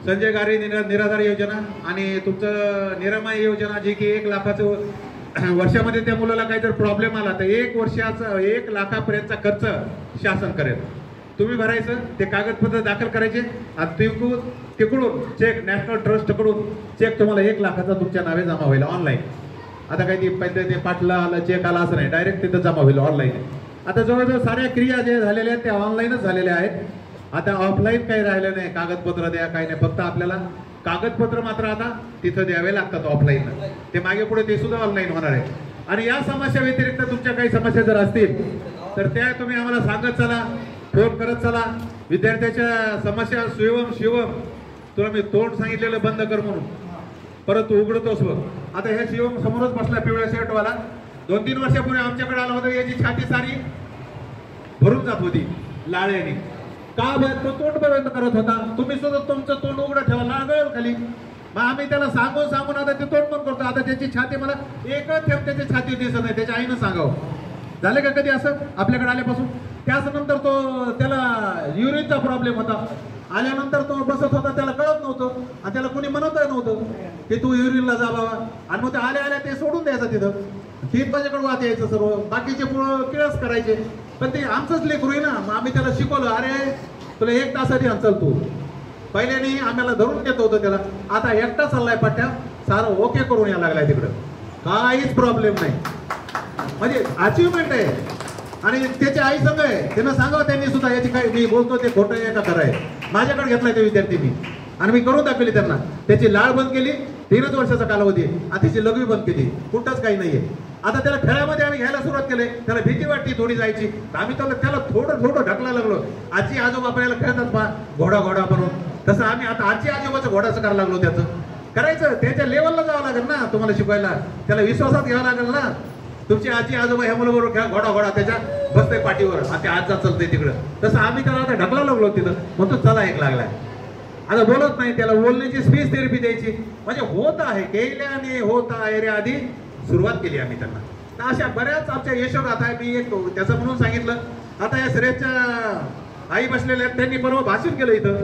संजय गारी निराधार योजना आणि तुमचं निरामय योजना, जी की 1 लाखाचं वर्षामध्ये त्या मुलाला काहीतरी प्रॉब्लेम आला तर 1 वर्षाचा 1 लाखापर्यंतचा खर्च शासन करेल. तुम्ही भरायचं, ते कागदपत्र दाखल करायचे आणि तिकडून चेक नॅशनल ट्रस्ट कडून चेक तुम्हाला 1 लाखाचा तुमच्या नावे जमा होईल ऑनलाईन. आता काही ते पाठला आला चेक आला असं नाही, डायरेक्ट तिथं जमा होईल ऑनलाईन. आता जवळजवळ साऱ्या क्रिया जे झालेल्या आहेत त्या ऑनलाईनच झालेल्या आहेत. आता ऑफलाईन काही राहिलं नाही, कागदपत्र द्या काही नाही, फक्त आपल्याला कागदपत्र मात्र आता तिथं द्यावे लागतात ऑफलाईन. ते मागे पुढे ते सुद्धा ऑनलाईन होणार आहे. आणि या समस्या व्यतिरिक्त तुमच्या काही समस्या जर असतील तर त्या तुम्ही आम्हाला सांगत चला, फोन करत चला. विद्यार्थ्याच्या समस्या शिवम तुला मी तोंड सांगितलेलं बंद कर म्हणून, परत तू उघडतोस बघ. आता हे शिवम समोरच बसला पिवळ्या शर्टवाला, 2-3 वर्षापूर्वी आमच्याकडे आला होता. याची छाती सारी भरून जात होती लाळ्याने. का बरं? तो तोंड बंद करत होता. तुम्ही सुद्धा तुमचं तोंड उघडं ठेवा, लागल खाली. मग आम्ही त्याला सांगून आता ते तोंड बंद करतो. आता त्याची छाती, मला एकच थेंब त्याची छाती दिसत नाही, त्याच्या आईनं सांगावं. झालं का कधी असं आपल्याकडे आल्यापासून? त्याच नंतर त्याला युरिनचा प्रॉब्लेम होता. आल्यानंतर तो बसत होता, त्याला कळत नव्हतं आणि त्याला कोणी म्हणत नव्हतं की तू युरिनला जा बाबा. आणि मग ते आल्या ते सोडून द्यायचं तिथं, तीन माझ्याकडे वाद यायचं सर्व, बाकीचे किळस करायचे. पण ते आमचंच लेकरू आहे ना, मग आम्ही त्याला शिकवलं, अरे तुला 1 तासासाठी चल तू. पहिल्याने आम्हाला धरून घेत होतं त्याला, आता एकटा चाललाय पट्ट्या, सारं ओके करून यायला लागलाय तिकडं, काहीच प्रॉब्लेम नाही. म्हणजे अचिव्हमेंट आहे. आणि त्याची आई संघ आहे, त्यांना सांगावं त्यांनी सुद्धा याची काय मी बोलतो ते खोटं आहे का खरं आहे. माझ्याकडे घेतलाय ते विद्यार्थी मी, आणि मी करून दाखवली त्यांना. त्याची लाळ बंद केली, 3च वर्षाचा कालावधी, आणि त्याची लघवी बंद केली, कुठंच काही नाहीये. आता त्याला खेळामध्ये आम्ही घ्यायला सुरुवात केली. त्याला भीती वाटते थोडी जायची, तर आम्ही त्याला थोडं ढकलायला लागलो. आजी आजोबा आपल्याला खेळतात पहा घोडा म्हणून, तसं आम्ही आता आजी आजोबाचं घोडाचं करायला लागलो. त्याचं करायचं, त्याच्या लेवलला जावं लागेल ना तुम्हाला शिकवायला, त्याला विश्वासात घ्यावं लागेल ना. तुमची आजी आजोबा ह्या मुलाबरोबर खेळा घोडा त्याच्या बसतंय पाठीवर आणि ते आजचा चालतंय तिकडं, तसं आम्ही त्याला आता ढकला लागलो तिथं. म्हणतो चला एक लागलाय, आता बोलत नाही, त्याला बोलण्याची स्पीच थेरपी द्यायची. म्हणजे होत आहे, केल्याने होत आहे रे, आधी सुरुवात केली आम्ही त्यांना. तर अशा बऱ्याच आमच्या यशोगाथा आहे. मी एक त्याचं म्हणून सांगितलं. आता या श्रेयसच्या आई बसलेल्या आहेत, त्यांनी परवा भाषण केलं इथं.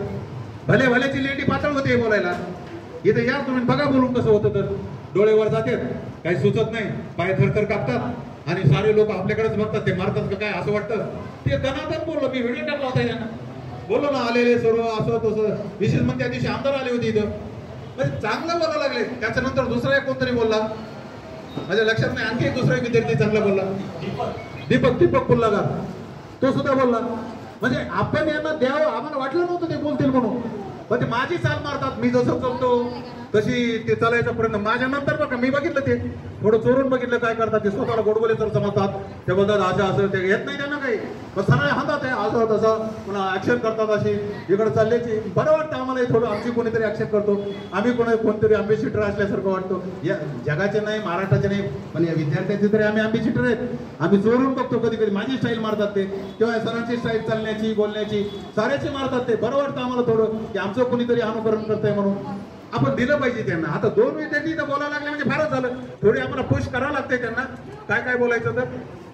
भल्याची लेंडी पातळ होते बोलायला. इथं या तुम्ही बघा बोलून कसं होतं. तर डोळेवर जातात, काही सुचत नाही, पाय थरथर कापतात आणि सारे लोक आपल्याकडेच बघतात, ते मारतात का काय असं वाटतं. ते दनादन बोललो, मी व्हिडिओ टाकला होता त्यांना, बोललो ना आलेले सर्व असं तसं. विशेष म्हणजे त्या दिवशी आमदार आले होते इथं, म्हणजे चांगलं बोलायला लागले. त्याच्यानंतर दुसरा एक कोणतरी बोलला, माझ्या लक्षात नाही, आणखी एक दुसरा विद्यार्थी चांगला बोलला, दीपक पुल्लागार, तो सुद्धा बोलला. म्हणजे आपण यांना द्यावं, आम्हाला वाटलं नव्हतं ते बोलतील म्हणून, पण ते माझी चाल मारतात. मी जसं चलतो तशी ते चालायचा प्रयत्न. माझ्या नंतर बघा मी बघितलं, ते थोडं चोरून बघितलं काय करतात ते. स्वतःला गोडबोले तर समजतात, ते बोलतात असं असं, ते येत नाही त्यांना काही. मग सगळे हातात आहे असं तसं पुन्हा ऍक्शन करतात अशी इकडे चालल्याची बरं वाटतं आम्हाला थोडं आमची कोणीतरी ऍक्शन करतो आम्ही कोणतरी अम्बेसिडर असल्यासारखं वाटतो या जगाचे नाही महाराष्ट्राचे नाही पण या विद्यार्थ्यांचे तरी आम्ही अम्बेसिडर आहेत आम्ही चोरून बघतो कधी कधी माझी स्टाईल मारतात ते किंवा सरांची स्टाईल चालण्याची बोलण्याची साऱ्याची मारतात ते बरं वाटतं आम्हाला थोडं की आमचं कोणीतरी अनुकरण करतंय म्हणून आपण दिलं पाहिजे त्यांना आता 2 विद्यार्थी इथं बोलायला लागले म्हणजे फारच झालं थोडी आम्हाला पुश करावं लागते त्यांना काय काय बोलायचं तर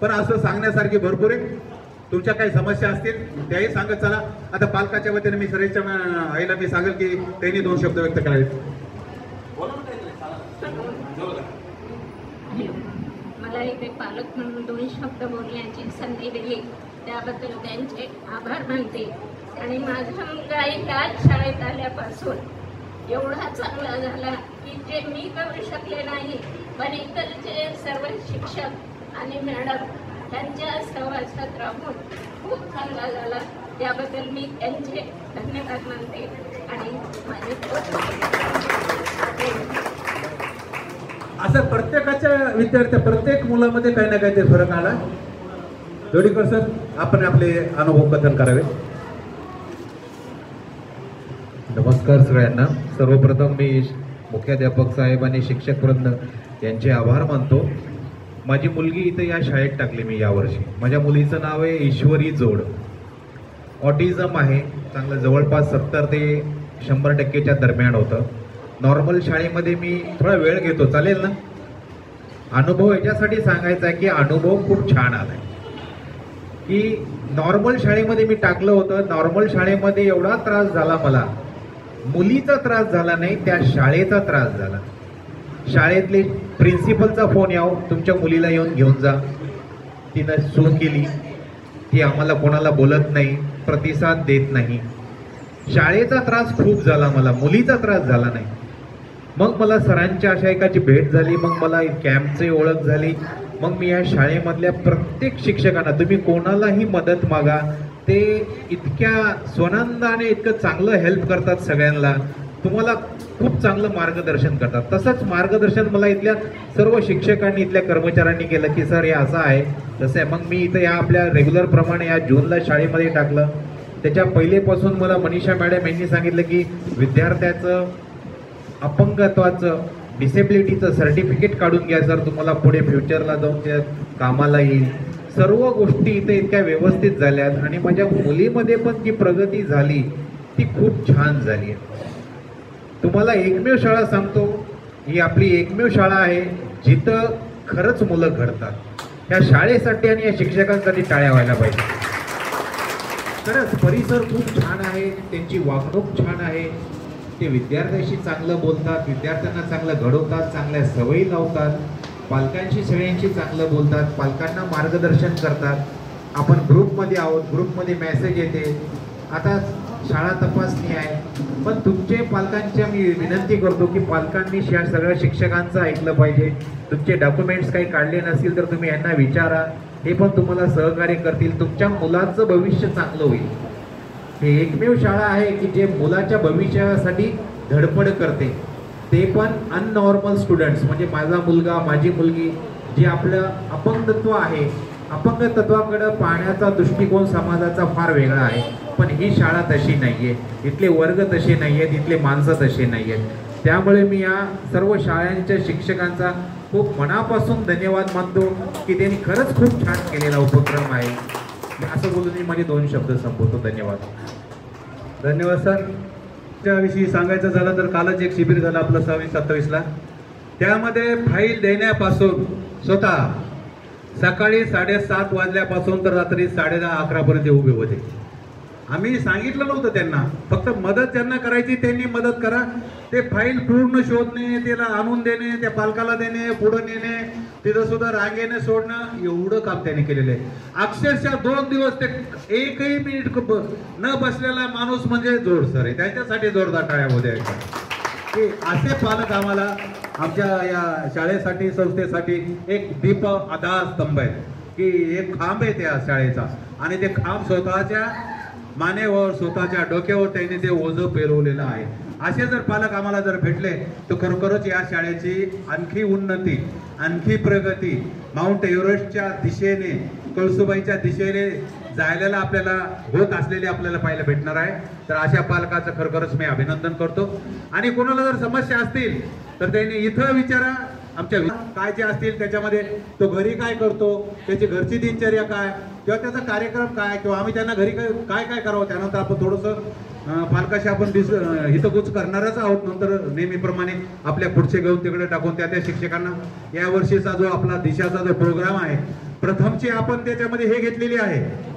पण असं सांगण्यासारखी भरपूर आहे तुमच्या काही समस्या असतील त्याही सांगत चला आता पालकाच्या वतीने मी सरेच्या आईला मी सांगेल की त्यांनी 2 शब्द व्यक्त करावेत मला इथे पालक म्हणून 2 शब्द बोलण्याची संधी दिली त्याबद्दल त्यांचे आभार मानते आणि माझा मुलगा या शाळेत आल्यापासून एवढा चांगला झाला की जे मी करू शकले नाही पण इतरचे सर्व शिक्षक आणि मॅडम त्यांच्या सहवासात राहून खूप चांगला झाला त्याबद्दल मी त्यांचे धन्यवाद मानते आणि माझे असं प्रत्येकाच्या विद्यार्थ्या प्रत्येक मुलामध्ये काही ना काही फरक आला जोडीकर सर आपण आपले अनुभव कथन करावे नमस्कार सगळ्यांना सर्वप्रथम मी मुख्याध्यापक साहेब आणि शिक्षक वृंद यांचे आभार मानतो माझी मुलगी इथं या शाळेत टाकली मी यावर्षी माझ्या मुलीचं नाव आहे ईश्वरी जोड ऑटिझम आहे चांगलं जवळपास 70 ते 100% दरम्यान होतं नॉर्मल शाळेमध्ये मी थोडा वेळ घेतो चालेल ना अनुभव याच्यासाठी सांगायचा आहे की अनुभव खूप छान आलाय की नॉर्मल शाळेमध्ये मी टाकलं होतं नॉर्मल शाळेमध्ये एवढा त्रास झाला मला मुलीचा त्रास झाला नाही त्या शाळेचा त्रास झाला शाळेतले प्रिन्सिपलचा फोन याव तुमच्या मुलीला येऊन घेऊन जा तिनं सून केली ती आम्हाला कोणाला बोलत नाही प्रतिसाद देत नाही शाळेचा त्रास खूप झाला मला मुलीचा त्रास झाला नाही मग मला सरांच्या अशा एकाची भेट झाली मग मला कॅम्पची ओळख झाली मग मी या शाळेमधल्या प्रत्येक शिक्षकांना तुम्ही कोणालाही मदत मागा ते इतक्या स्वनांदाने इतकं चांगलं हेल्प करतात सगळ्यांना तुम्हाला खूप चांगलं मार्गदर्शन करतात तसंच मार्गदर्शन मला इथल्या सर्व शिक्षकांनी इथल्या कर्मचाऱ्यांनी केलं की सर हे असं आहे तसं आहे मग मी इथं या आपल्या रेग्युलर प्रमाणे या जूनला शाळेमध्ये टाकलं त्याच्या पहिलेपासून मला मनीषा मॅडम यांनी सांगितलं की विद्यार्थ्याचं अपंगत्वाचं डिसेबिलिटीचं सर्टिफिकेट काढून घ्या सर तुम्हाला पुढे फ्युचरला जाऊन त्या कामाला येईल सर्व गोष्टी इथे इतक्या व्यवस्थित झाल्यात आणि माझ्या मुलीमध्ये पण जी प्रगती झाली ती खूप छान झाली आहे तुम्हाला एकमेव शाळा सांगतो ही आपली एकमेव शाळा आहे जिथं खरंच मुलं घडतात ह्या शाळेसाठी आणि या शिक्षकांसाठी टाळ्या व्हायला पाहिजे खरंच परिसर खूप छान आहे त्यांची वागणूक छान आहे ते विद्यार्थ्यांशी चांगलं बोलतात विद्यार्थ्यांना चांगलं घडवतात चांगल्या सवयी लावतात पालकांशी सगळ्यांशी चांगलं बोलतात पालकांना मार्गदर्शन करतात आपण ग्रुपमध्ये आहोत ग्रुपमध्ये मेसेज येते आता शाळा तपासणी आहे पण तुमचे पालकांच्या मी विनंती करतो की पालकांनी या सगळ्या शिक्षकांचं ऐकलं पाहिजे तुमचे डॉक्युमेंट्स काही काढले नसतील तर तुम्ही यांना विचारा हे पण तुम्हाला सहकार्य करतील तुमच्या मुलाचं भविष्य चांगलं होईल हे एकमेव शाळा आहे की जे मुलाच्या भविष्यासाठी धडपड करते ते पण अननॉर्मल स्टुडंट्स म्हणजे माझा मुलगा माझी मुलगी जे आपलं अपंगत्व आहे अपंगत्वाकडे पाहण्याचा दृष्टिकोन समाजाचा फार वेगळा आहे पण ही शाळा तशी नाहीये इथले वर्ग तसे नाही आहेत इथले माणसं तसे नाही आहेत त्यामुळे मी या सर्व शाळांच्या शिक्षकांचा खूप मनापासून धन्यवाद मानतो की त्यांनी खरंच खूप छान केलेला उपक्रम आहे असं बोलून मी माझे 2 शब्द संपवतो धन्यवाद धन्यवाद सर त्याविषयी सांगायचं झालं तर कालच एक शिबिर झालं आपलं 26-27ला त्यामध्ये फाईल देण्यापासून स्वतः सकाळी 7:30 वाजल्यापासून तर रात्री 10:30-11 पर्यंत उभे होते आम्ही सांगितलं नव्हतं त्यांना फक्त मदत त्यांना करायची त्यांनी मदत करा ते फाईल पूर्ण शोधणे त्याला आणून देणे त्या पालकाला देणे पुढे नेणे तिथं सुद्धा रांगेने सोडणं एवढं काम त्यांनी केलेलं आहे अक्षरशः 2 दिवस ते एकही मिनिट न बसलेला माणूस म्हणजे जोड सर आहे त्यांच्यासाठी जोरदार टाळ्या होऊ द्यायच्या की असे पालक आम्हाला आमच्या या शाळेसाठी संस्थेसाठी एक दीप आधार स्तंभ आहे की एक खांब आहे त्या शाळेचा आणि ते खांब स्वतःच्या मानेवर स्वतःच्या डोक्यावर त्यांनी ते ओझं पेरवलेलं आहे असे जर पालक आम्हाला जर भेटले तर खरोखरच या शाळेची आणखी उन्नती आणखी प्रगती माउंट एव्हरेस्टच्या दिशेने कळसुबाईच्या दिशेने जायला आपल्याला होत असलेली आपल्याला पाहायला भेटणार आहे. तर अशा पालकाचं खरोखरच मी अभिनंदन करतो. आणि कोणाला जर समस्या असतील तर त्यांनी इथं विचारा. आमच्या काय जे असतील त्याच्यामध्ये तो घरी काय करतो, त्याची घरची दिनचर्या काय, किंवा त्याचा कार्यक्रम काय, किंवा आम्ही त्यांना घरी काय काय करावं, त्यानंतर आपण थोडंसं पालकाशी आपण हितगुज करणारच आहोत. नंतर नेहमीप्रमाणे आपल्या पुढचे घेऊन तिकडे टाकून त्या शिक्षकांना या वर्षीचा जो आपला दिशाचा जो प्रोग्राम आहे, प्रथमची आपण त्याच्यामध्ये हे घेतलेली आहे.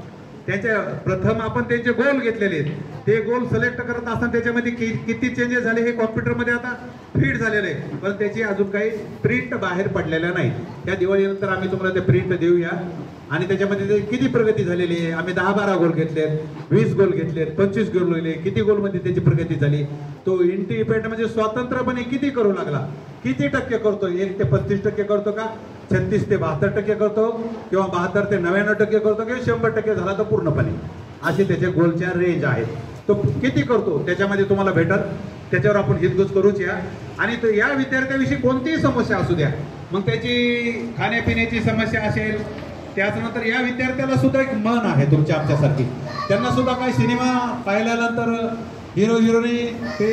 त्याच्या प्रथम आपण त्यांचे गोल घेतलेले आहेत. ते गोल सिलेक्ट करत असताना त्याच्यामध्ये किती चेंजेस झाले हे कॉम्प्युटरमध्ये आता फीड झालेलं आहे, पण त्याची अजून काही प्रिंट बाहेर पडलेल्या नाही. त्या दिवाळीनंतर आम्ही तुम्हाला ते प्रिंट देऊया. आणि त्याच्यामध्ये किती प्रगती झालेली आहे, आम्ही 10-12 गोल घेतलेत, 20 गोल घेतलेत, 25 गोल गेले, किती गोलमध्ये त्याची प्रगती झाली, तो इंडिपेंडंट म्हणजे स्वतंत्रपणे किती करू लागला, किती टक्के करतो, 1 ते 35% करतो का, 36 ते 72% करतो, किंवा 72 ते 99% करतो, किंवा 100% झाला तर पूर्णपणे. असे त्याचे गोलच्या रेंज आहेत. तो किती करतो त्याच्यामध्ये तुम्हाला भेटल. त्याच्यावर आपण हितगुज करूच या. आणि तो या विद्यार्थ्याविषयी कोणतीही समस्या असू द्या, मग त्याची खाण्यापिण्याची समस्या असेल, त्याचनंतर या विद्यार्थ्याला सुद्धा एक मन आहे तुमच्या आमच्यासारखी. त्यांना सुद्धा काही सिनेमा पाहिल्यानंतर हिरो हिरोनी ते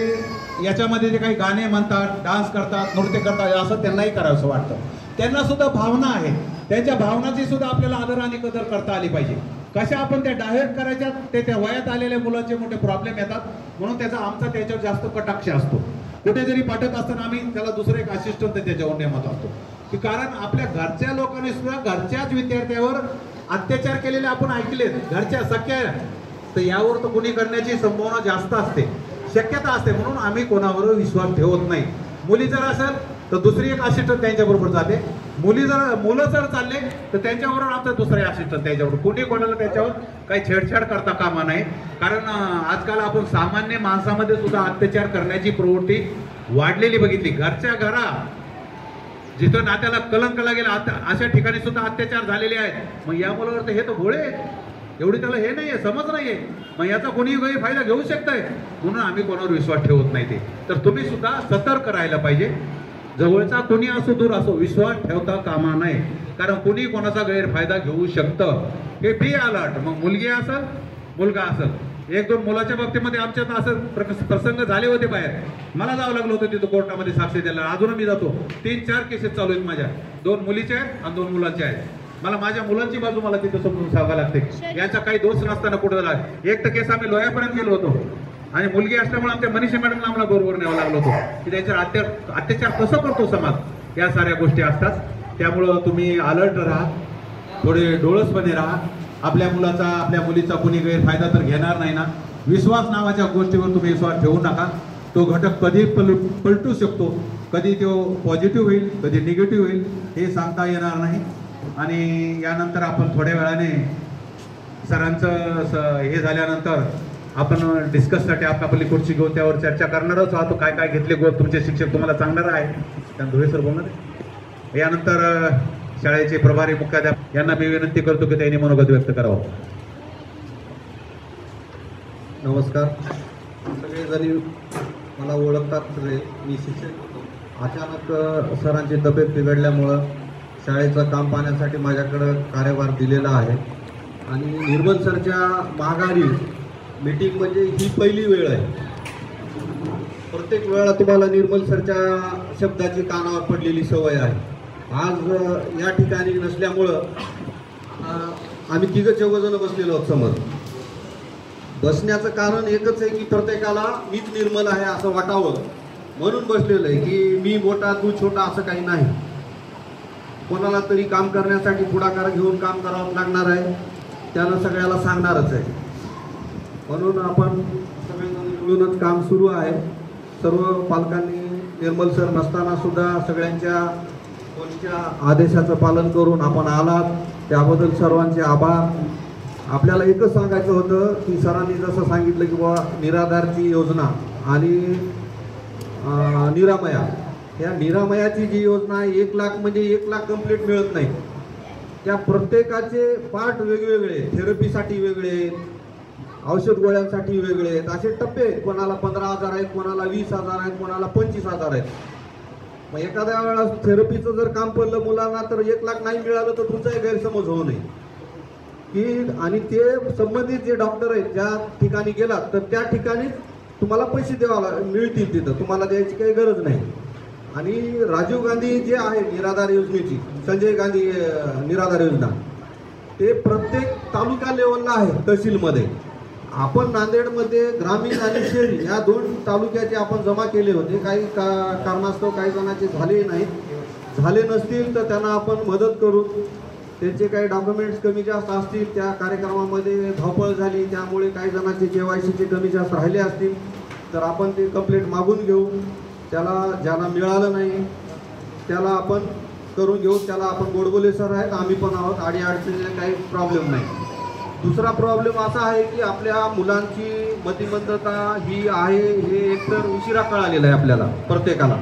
याच्यामध्ये जे काही गाणे म्हणतात, डान्स करतात, नृत्य करतात, असं त्यांनाही करावंसं वाटतं. त्यांना सुद्धा भावना आहे. त्यांच्या भावनाची सुद्धा आपल्याला आदर आणि कदर करता आली पाहिजे. कशा आपण त्या डायव्हर्ट करायच्या, ते त्या वयात आलेल्या मुलांचे मोठे प्रॉब्लेम येतात. म्हणून त्याचा आमचा त्याच्यावर जास्त कटाक्ष असतो. कुठे जरी पाठवत असताना आम्ही त्याला दुसरं एक असिस्टंट त्याच्यावर नेमत असतो, की कारण आपल्या घरच्या लोकांनी सुद्धा घरच्याच विद्यार्थ्यावर अत्याचार केलेले आपण ऐकलेत, घरच्या सख्या. तर यावर तर कोणी करण्याची संभावना जास्त असते, शक्यता असते. म्हणून आम्ही कोणावर विश्वास ठेवत नाही. मुली जर असेल तर दुसरी एक असिस्टंट त्यांच्याबरोबर जाते. मुलं जर चालले तर त्यांच्याबरोबर आमचा दुसरे असिस्टंट त्यांच्याबरोबर. कुठे कोणाला त्याच्यावर काही छेडछाड करता कामा नाही. कारण आजकाल आपण सामान्य माणसामध्ये सुद्धा अत्याचार करण्याची प्रवृत्ती वाढलेली बघितली. घरच्या घरा जिथं नात्याला कलंक लागेल अशा ठिकाणी सुद्धा अत्याचार झालेले आहेत. मग या मुलावर तर हे तर भोळे आहेत, एवढी त्याला हे नाहीये, समज नाहीये. मग याचा कोणी काही फायदा घेऊ शकताय. म्हणून आम्ही कोणावर विश्वास ठेवत नाही. ते तर तुम्ही सुद्धा सतर्क राहायला पाहिजे. जवळचा कोणी असो दूर असो विश्वास ठेवता कामा नये, कारण कोणी कोणाचा गैरफायदा घेऊ शकतं. हे बी अलर्ट. मग मुलगी असेल मुलगा असेल. 1-2 मुलाच्या बाबतीमध्ये आमच्यात असं प्रसंग झाले होते. बाहेर मला जावं लागलं होतं तिथं कोर्टामध्ये साक्षी द्यायला. अजून मी जातो. 3-4 केसेस चालू आहेत माझ्या. 2 मुलीच्या आहेत आणि 2 मुलांच्या आहेत. मला माझ्या मुलांची बाजू मला तिथं समजून सांगावं लागते. यांचा काही दोष नसताना कुठं झाला. एक तर केस आम्ही लोह्यापर्यंत गेलो होतो, आणि मुलगी असल्यामुळे आमच्या मनीषा मॅडमला आम्हाला बरोबर न्यावं लागलो होतो, की त्यांच्यावर अत्याचार कसं करतो समाज. या साऱ्या गोष्टी असतात. त्यामुळं तुम्ही अलर्ट राहा, थोडे डोळसपणे राहा. आपल्या मुलाचा आपल्या मुलीचा कोणी गैरफायदा तर घेणार नाही ना. विश्वास नावाच्या गोष्टीवर तुम्ही विश्वास ठेवू नका. तो घटक कधी पलटू शकतो, कधी तो पॉझिटिव्ह होईल, कधी निगेटिव्ह होईल, हे सांगता येणार नाही. आणि यानंतर आपण थोड्या वेळाने सरांचं हे झाल्यानंतर आपण डिस्कससाठी आपली खुर्ची घेऊन त्यावर चर्चा करणारच आहोत. काय काय घेतले गोल तुमचे शिक्षक तुम्हाला सांगणार आहे. त्या धुळे सर बोलणार आहे. यानंतर शाळेचे प्रभारी मुख्याध्यापक यांना मी विनंती करतो की त्यांनी मनोगत व्यक्त करावं. नमस्कार. सगळेजणी मला ओळखतात. सगळे मी शिक्षक. अचानक सरांची तब्येत बिघडल्यामुळं शाळेचं काम पाहण्यासाठी माझ्याकडं कार्यभार दिलेला आहे. आणि निर्मल सरच्या माघारी मीटिंग म्हणजे ही पहिली वेळ आहे. प्रत्येक वेळेला तुम्हाला निर्मल सरच्या शब्दाची कानावर पडलेली सवय आहे. आज या ठिकाणी नसल्यामुळं आम्ही 3-4 बसलेलो आहोत समोर. बसण्याचं कारण एकच आहे की प्रत्येकाला मीच निर्मल आहे असं वाटावं म्हणून बसलेलं आहे. की मी मोठा तू छोटा असं काही नाही. कोणाला तरी काम करण्यासाठी पुढाकार घेऊन काम करावं लागणार आहे, त्यानं सगळ्याला सांगणारच आहे. म्हणून आपण सगळेजण मिळूनच काम सुरू आहे. सर्व पालकांनी निर्मल सर नसताना सुद्धा सगळ्यांच्या कोणत्या आदेशाचं पालन करून आपण आलात, त्याबद्दल सर्वांचे आभार. आपल्याला एकच सांगायचं होतं की सरांनी जसं सांगितलं की बाबा निराधारची योजना आणि निरामया, या निरामयाची जी योजना आहे 1 लाख म्हणजे 1 लाख कंप्लीट मिळत नाही. त्या प्रत्येकाचे पार्ट वेगवेगळे, थेरपीसाठी वेगळे, औषध गोळ्यांसाठी वेगळे आहेत. असे टप्पे आहेत. कोणाला 15,000 आहेत, कोणाला 20,000 आहेत, कोणाला 25,000 आहेत. मग एखाद्या वेळा थेरपीचं जर काम पडलं मुलांना तर 1 लाख नाही मिळालं तर तुमचाही गैरसमज होऊ नये. की आणि ते संबंधित जे डॉक्टर आहेत ज्या ठिकाणी गेलात तर त्या ठिकाणी तुम्हाला पैसे मिळतील, तिथं तुम्हाला द्यायची काही गरज नाही. आणि राजीव गांधी जे आहे निराधार योजनेची, संजय गांधी निराधार योजना, ते प्रत्येक तालुका लेवलला आहे तहसीलमध्ये. आपण नांदेडमध्ये ग्रामीण आणि शहरी या 2 तालुक्याचे आपण जमा केले होते. काही कारणास्तव काही जणांचे झाले नाहीत, झाले नसतील तर त्यांना आपण मदत करू. त्यांचे काही डॉक्युमेंट्स कमी जास्त असतील, त्या कार्यक्रमामध्ये धावपळ झाली त्यामुळे काही जणांचे KYCचे कमी जास्त राहिले असतील तर आपण ते कंप्लेंट मागून घेऊ. ज्याला मिळालं नाही त्याला आपण करून घेऊ. त्याला आपण गोडबोले सर आहेत, आम्ही पण आहोत, अडीअडचणीला काही प्रॉब्लेम नाही. दुसरा प्रॉब्लेम असा आहे की आपल्या मुलांची मतिमंदता ही आहे हे एकतर उशिरा कळालेलं आहे आपल्याला प्रत्येकाला.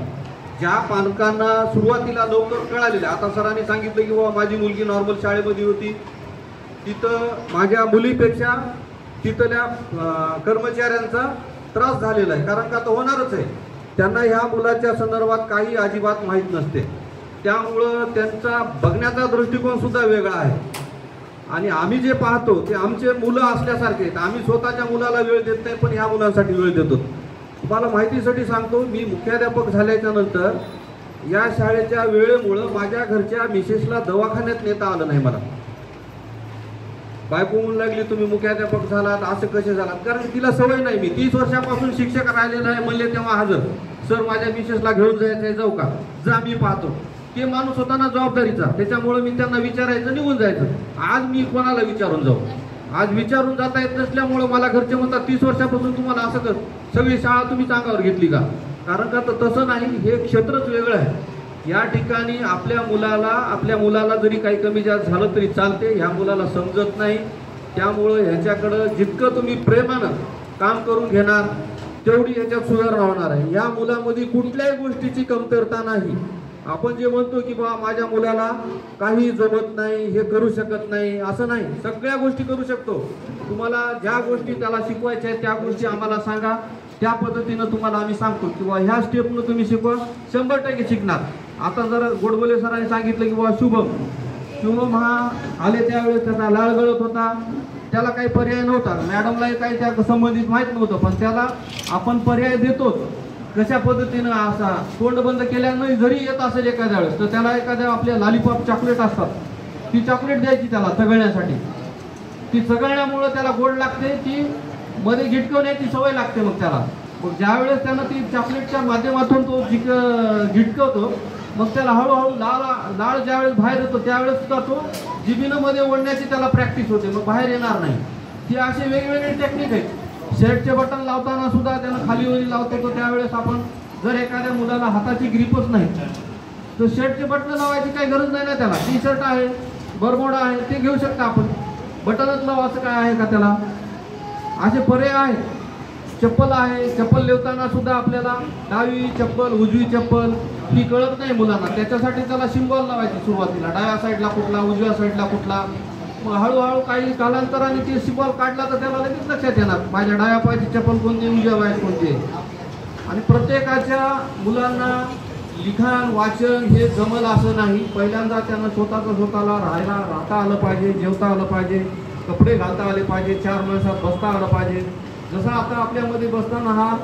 ज्या पालकांना सुरुवातीला लवकर कळालेलं आहे, आता सरांनी सांगितलं की बाबा माझी मुलगी नॉर्मल शाळेमध्ये होती, तिथं माझ्या मुलीपेक्षा तिथल्या कर्मचाऱ्यांचा त्रास झालेला आहे. कारण का तर होणारच आहे, त्यांना ह्या मुलाच्या संदर्भात काही अजिबात माहीत नसते. त्यामुळं त्यांचा बघण्याचा दृष्टिकोन सुद्धा वेगळा आहे. आणि आम्ही जे पाहतो ते आमचे मुलं असल्यासारखे आहेत. आम्ही स्वतःच्या मुलाला वेळ देत नाही, पण ह्या मुलांसाठी वेळ देतो. तुम्हाला माहितीसाठी सांगतो, मी मुख्याध्यापक झाल्याच्या नंतर या शाळेच्या वेळेमुळं माझ्या घरच्या मिसेसला दवाखान्यात नेता आलं नाही. मला बायको म्हणू लागली तुम्ही मुख्याध्यापक झालात, असं कसे झालात, कारण तिला सवय नाही. मी 30 वर्षापासून शिक्षक राहिलेला आहे. म्हणले तेव्हा हजर, सर माझ्या मिसेसला घेऊन जायचं आहे, जाऊ का? जा, मी पाहतो. ते माणूस होता ना जबाबदारीचा, त्याच्यामुळे मी त्यांना विचारायचं, निघून जायचं. आज मी कोणाला विचारून जाऊ? आज विचारून जाता येत नसल्यामुळे मला घरचे म्हणतात 30 वर्षापासून तुम्हाला असं कर, सगळी शाळा तुम्हीच अंगावर घेतली का? कारण का तर तसं नाही, हे क्षेत्रच वेगळं आहे. या ठिकाणी आपल्या मुलाला जरी काही कमी जास्त झालं तरी चालते, ह्या मुलाला समजत नाही. त्यामुळं ह्याच्याकडं जितकं तुम्ही प्रेमानं काम करून घेणार तेवढी ह्याच्यात सुधारणा होणार आहे. या मुलामध्ये कुठल्याही गोष्टीची कमतरता नाही. आपण जे म्हणतो की बा माझ्या मुलाला काही जमत नाही, हे करू शकत नाही, असं नाही. सगळ्या गोष्टी करू शकतो. तुम्हाला ज्या गोष्टी त्याला शिकवायच्या आहेत त्या गोष्टी आम्हाला सांगा, त्या पद्धतीनं तुम्हाला आम्ही सांगतो किंवा ह्या स्टेपनं तुम्ही शिकवा, 100% शिकणार. आता जर गोडबोले सरांनी सांगितलं की बाबा शुभम हा आले त्यावेळेस त्याचा लाळ गळत होता, त्याला काही पर्याय नव्हता. मॅडमलाही काही त्या संबंधित माहीत नव्हतं, पण त्याला आपण पर्याय देतोच. कशा पद्धतीनं असा तोंड बंद केल्यानं जरी येत असेल एखाद्या वेळेस तर त्याला एखाद्या आपल्या लॉलीपॉप चॉकलेट असतात, ती चॉकलेट द्यायची त्याला चघळण्यासाठी. ती चघळण्यामुळं त्याला गोड लागते, ती मध्ये गिटकवण्याची सवय लागते. मग त्याला ज्यावेळेस त्यानं ती चॉकलेटच्या माध्यमातून तो गिटकवतो, मग त्याला हळूहळू लाळ ज्यावेळेस बाहेर येतो त्यावेळेस सुद्धा तो जिभीनं मध्ये ओढण्याची त्याला प्रॅक्टिस होते, मग बाहेर येणार नाही. ती असे वेगवेगळे टेक्निक आहेत. शर्टचे बटन लावताना सुद्धा त्यानं खाली वरी लावतो, त्यावेळेस आपण जर एखाद्या मुलाला हाताची ग्रिपच नाही तर शर्टचे बटन लावायची काही गरज नाही ना. त्याला टी शर्ट आहे, बरमोडा आहे, ते घेऊ शकता आपण. बटनच लावा असं काय आहे का त्याला? असे पर्याय आहेत. चप्पल आहे, चप्पल लिवताना सुद्धा आपल्याला डावी चप्पल उजवी चप्पल ही कळत नाही मुलांना, त्याच्यासाठी त्याला सिम्बॉल लावायची सुरुवातीला, डाव्या साईडला कुठला उजव्या साईडला कुठला. मग हळूहळू काही कालांतराने ते सिम्बॉल काढला तर त्याला लगेच लक्षात येणार माझ्या डाव्या पायाची चप्पल कोणती, उजव्या पायाची कोणती. आणि प्रत्येकाच्या मुलांना लिखाण वाचन हे जमल असं नाही. पहिल्यांदा त्यांना स्वतःला राहता आलं पाहिजे, जेवता आलं पाहिजे, कपडे घालता आले पाहिजे, 4 माणसात बसता आलं पाहिजे. जसं आता आपल्यामध्ये बसताना हा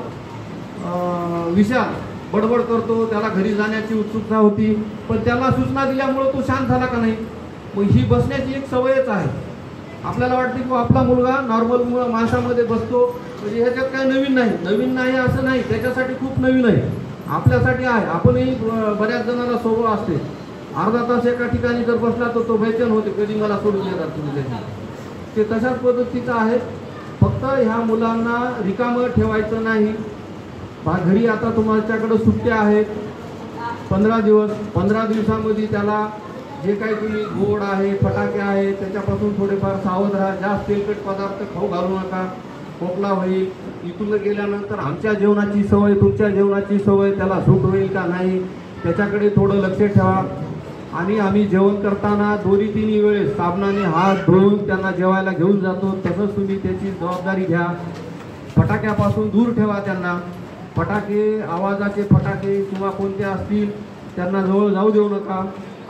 विशाल बडबड करतो, त्याला घरी जाण्याची उत्सुकता होती, पण त्याला सूचना दिल्यामुळं तो शांत झाला का नाही? मग ही बसण्याची एक सवयच आहे. आपल्याला वाटते की आपला मुलगा नॉर्मल माणसामध्ये बसतो म्हणजे ह्याच्यात काही नवीन नाही असं नाही, त्याच्यासाठी खूप नवीन आहे, आपल्यासाठी आहे. आपणही बऱ्याच जणांना स्वभाव असते, अर्धा तास एका ठिकाणी जर बसला तर तो बेचैन होते, कधी मला सोडून येणार तुम्ही. ते तशाच पद्धतीचं आहे. फक्त ह्या मुलांना रिकामं ठेवायचं नाही. घरी आता तुमच्याकडं सुट्ट्या आहेत 15 दिवस, 15 दिवसामध्ये त्याला जे काही तुम्ही गोड आहे, फटाके आहे, त्याच्यापासून थोडेफार सावध राहा. जास्त तेलकट पदार्थ खाऊ घालू नका, खोकला होईल. इथून गेल्यानंतर आमच्या जेवणाची सवय, तुमच्या जेवणाची सवय त्याला सूट होईल का नाही त्याच्याकडे थोडं लक्ष ठेवा. आणि आम्ही जेवण करताना 2-3 वेळेस साबणाने हात धुवून त्यांना जेवायला घेऊन जातो, तसंच तुम्ही त्याची जबाबदारी घ्या. फटाक्यापासून दूर ठेवा त्यांना. फटाके, आवाजाचे फटाके किंवा कोणते असतील त्यांना जवळ जाऊ देऊ नका.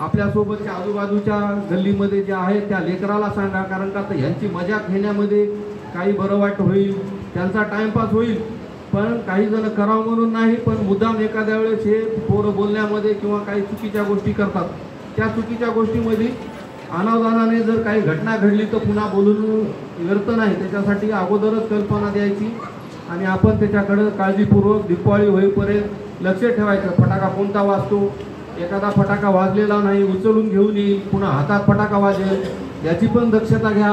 आपल्यासोबतच्या आजूबाजूच्या गल्लीमध्ये जे आहेत त्या लेकराला सांगा, कारण का तर यांची मजाक घेण्यामध्ये काही बरं वाट होईल, त्यांचा टाइमपास होईल, पण काही जण करावं म्हणून नाही, पण मुद्दाम एखाद्या वेळेस हे पोरं बोलण्यामध्ये किंवा काही चुकीच्या गोष्टी करतात. त्या चुकीच्या गोष्टीमध्ये अनावधानाने जर काही घटना घडली तर पुन्हा बोलून व्यर्थ नाही. त्याच्यासाठी अगोदरच कल्पना द्यायची आणि आपण त्याच्याकडं काळजीपूर्वक दीपावली होईपर्यंत लक्ष ठेवायचं. फटाका कोणता वाजतो, एखादा फटाका वाजलेला नाही उचलून घेऊन येईल, पुन्हा हातात फटाका वाजेल, याची पण दक्षता घ्या.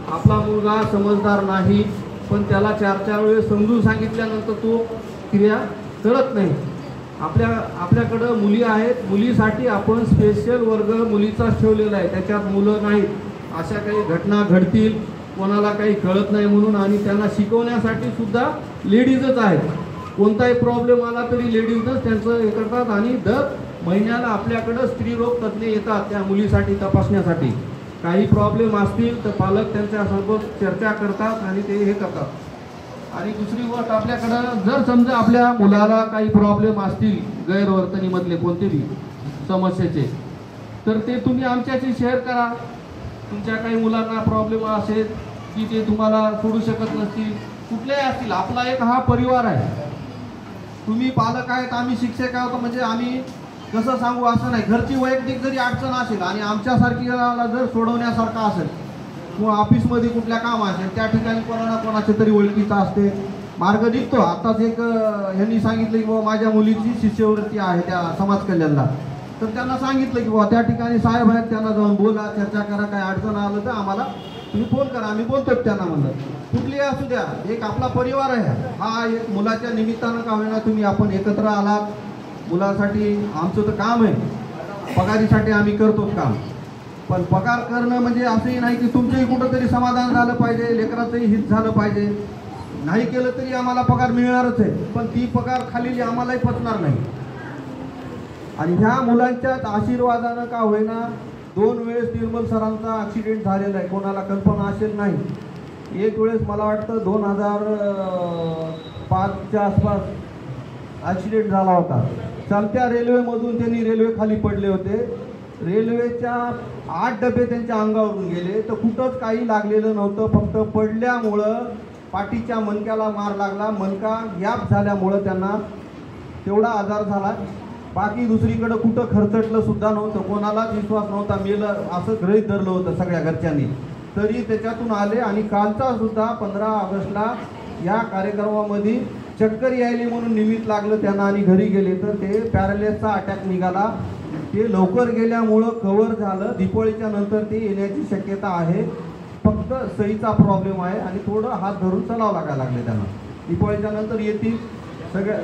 आपला मुलगा समजदार नाही, पण त्याला 4-4 वेळेस समजून सांगितल्यानंतर तो क्रिया करत नाही. आपल्याकडं मुली आहेत, मुलीसाठी आपण स्पेशल वर्ग मुलीचाच ठेवलेला आहे, त्याच्यात मुलं नाहीत. अशा काही घटना घडतील, कोणाला काही कळत नाही म्हणून, आणि त्यांना शिकवण्यासाठी सुद्धा लेडीजच आहेत. कोणताही प्रॉब्लेम आला तरी लेडीजच त्यांचं हे करतात, आणि दर महिन्याला आपल्याकडं स्त्रीरोग तज्ज्ञ येतात त्या मुलीसाठी तपासण्यासाठी. काही प्रॉब्लेम असतील तर पालक त्यांच्यासोबत चर्चा करतात आणि ते हे करतात. आणि दुसरी गोष्ट, आपल्याकडं जर समजा आपल्या मुलाला काही प्रॉब्लेम असतील गैरवर्तणीमधले कोणतेही समस्येचे, तर ते तुम्ही आमच्याशी शेअर करा. तुमच्या काही मुलांना प्रॉब्लेम असेल की ते तुम्हाला सोडू शकत नसतील, कुठलेही असतील, आपला एक हा परिवार आहे. तुम्ही पालक आहेत, आम्ही शिक्षक आहोत, म्हणजे आम्ही कसं सांगू असं नाही. घरची वैयक्तिक जरी अडचण असेल आणि आमच्यासारखीला जर सोडवण्यासारखं असेल किंवा ऑफिसमध्ये कुठल्या काम असेल, त्या ठिकाणी कोणा ना कोणाच्या तरी ओळखीचा असते, मार्ग निघतो. आताच एक ह्यांनी सांगितलं की बाबा माझ्या मुलीची शिष्यवृत्ती आहे त्या समाज कल्याणला, तर त्यांना सांगितलं की बाबा त्या ठिकाणी साहेब आहेत, त्यांना जाऊन बोला, चर्चा करा, काय अडचण आलं तर आम्हाला तुम्ही फोन करा, आम्ही बोलतो त्यांना. म्हणलं कुठलीही असू द्या, एक आपला परिवार आहे हा. एक मुलाच्या निमित्तानं का होईना तुम्ही आपण एकत्र आलात. मुलासाठी आमचं तर काम आहे, पगारीसाठी आम्ही करतोच काम, पण पगार करणं म्हणजे असंही नाही की तुमचंही कुठंतरी समाधान झालं पाहिजे, लेकराचंही हित झालं पाहिजे. नाही केलं तरी आम्हाला पगार मिळणारच आहे, पण ती पगार खाली आम्हालाही पचणार नाही. आणि ह्या मुलांच्या आशीर्वादानं का होईना 2 वेळेस निर्मल सरांचा ॲक्सिडेंट झालेला आहे, कोणाला कल्पना असेल नाही. एक वेळेस मला वाटतं 2005च्या आसपास ॲक्सिडेंट झाला होता. चालत्या रेल्वेमधून त्यांनी रेल्वे खाली पडले होते. रेल्वेच्या 8 डबे त्यांच्या अंगावरून गेले, तर कुठंच काही लागलेलं नव्हतं, फक्त पडल्यामुळं पाठीच्या मणक्याला मार लागला, मणका गॅप झाल्यामुळं त्यांना तेवढा आजार झाला. बाकी दुसरीकडं कुठं खर्चटलं सुद्धा नव्हतं, कोणालाच विश्वास नव्हता, मेलं असं गृहीत धरलं होतं सगळ्या घरच्यांनी, तरी त्याच्यातून आले. आणि कालचा सुद्धा 15 ऑगस्टला या कार्यक्रमामध्ये चक्कर यायली म्हणून निमित्त लागलं त्यांना आणि घरी गेले, तर ते पॅरालिसचा अटॅक निघाला. ते लवकर गेल्यामुळं कव्हर झालं. दीपावलीच्या नंतर ते येण्याची शक्यता आहे, फक्त सहीचा प्रॉब्लेम आहे आणि थोडं हात धरून चालावं लागायला लागले त्यांना. दीपावलीच्या नंतर येतील, सगळ्या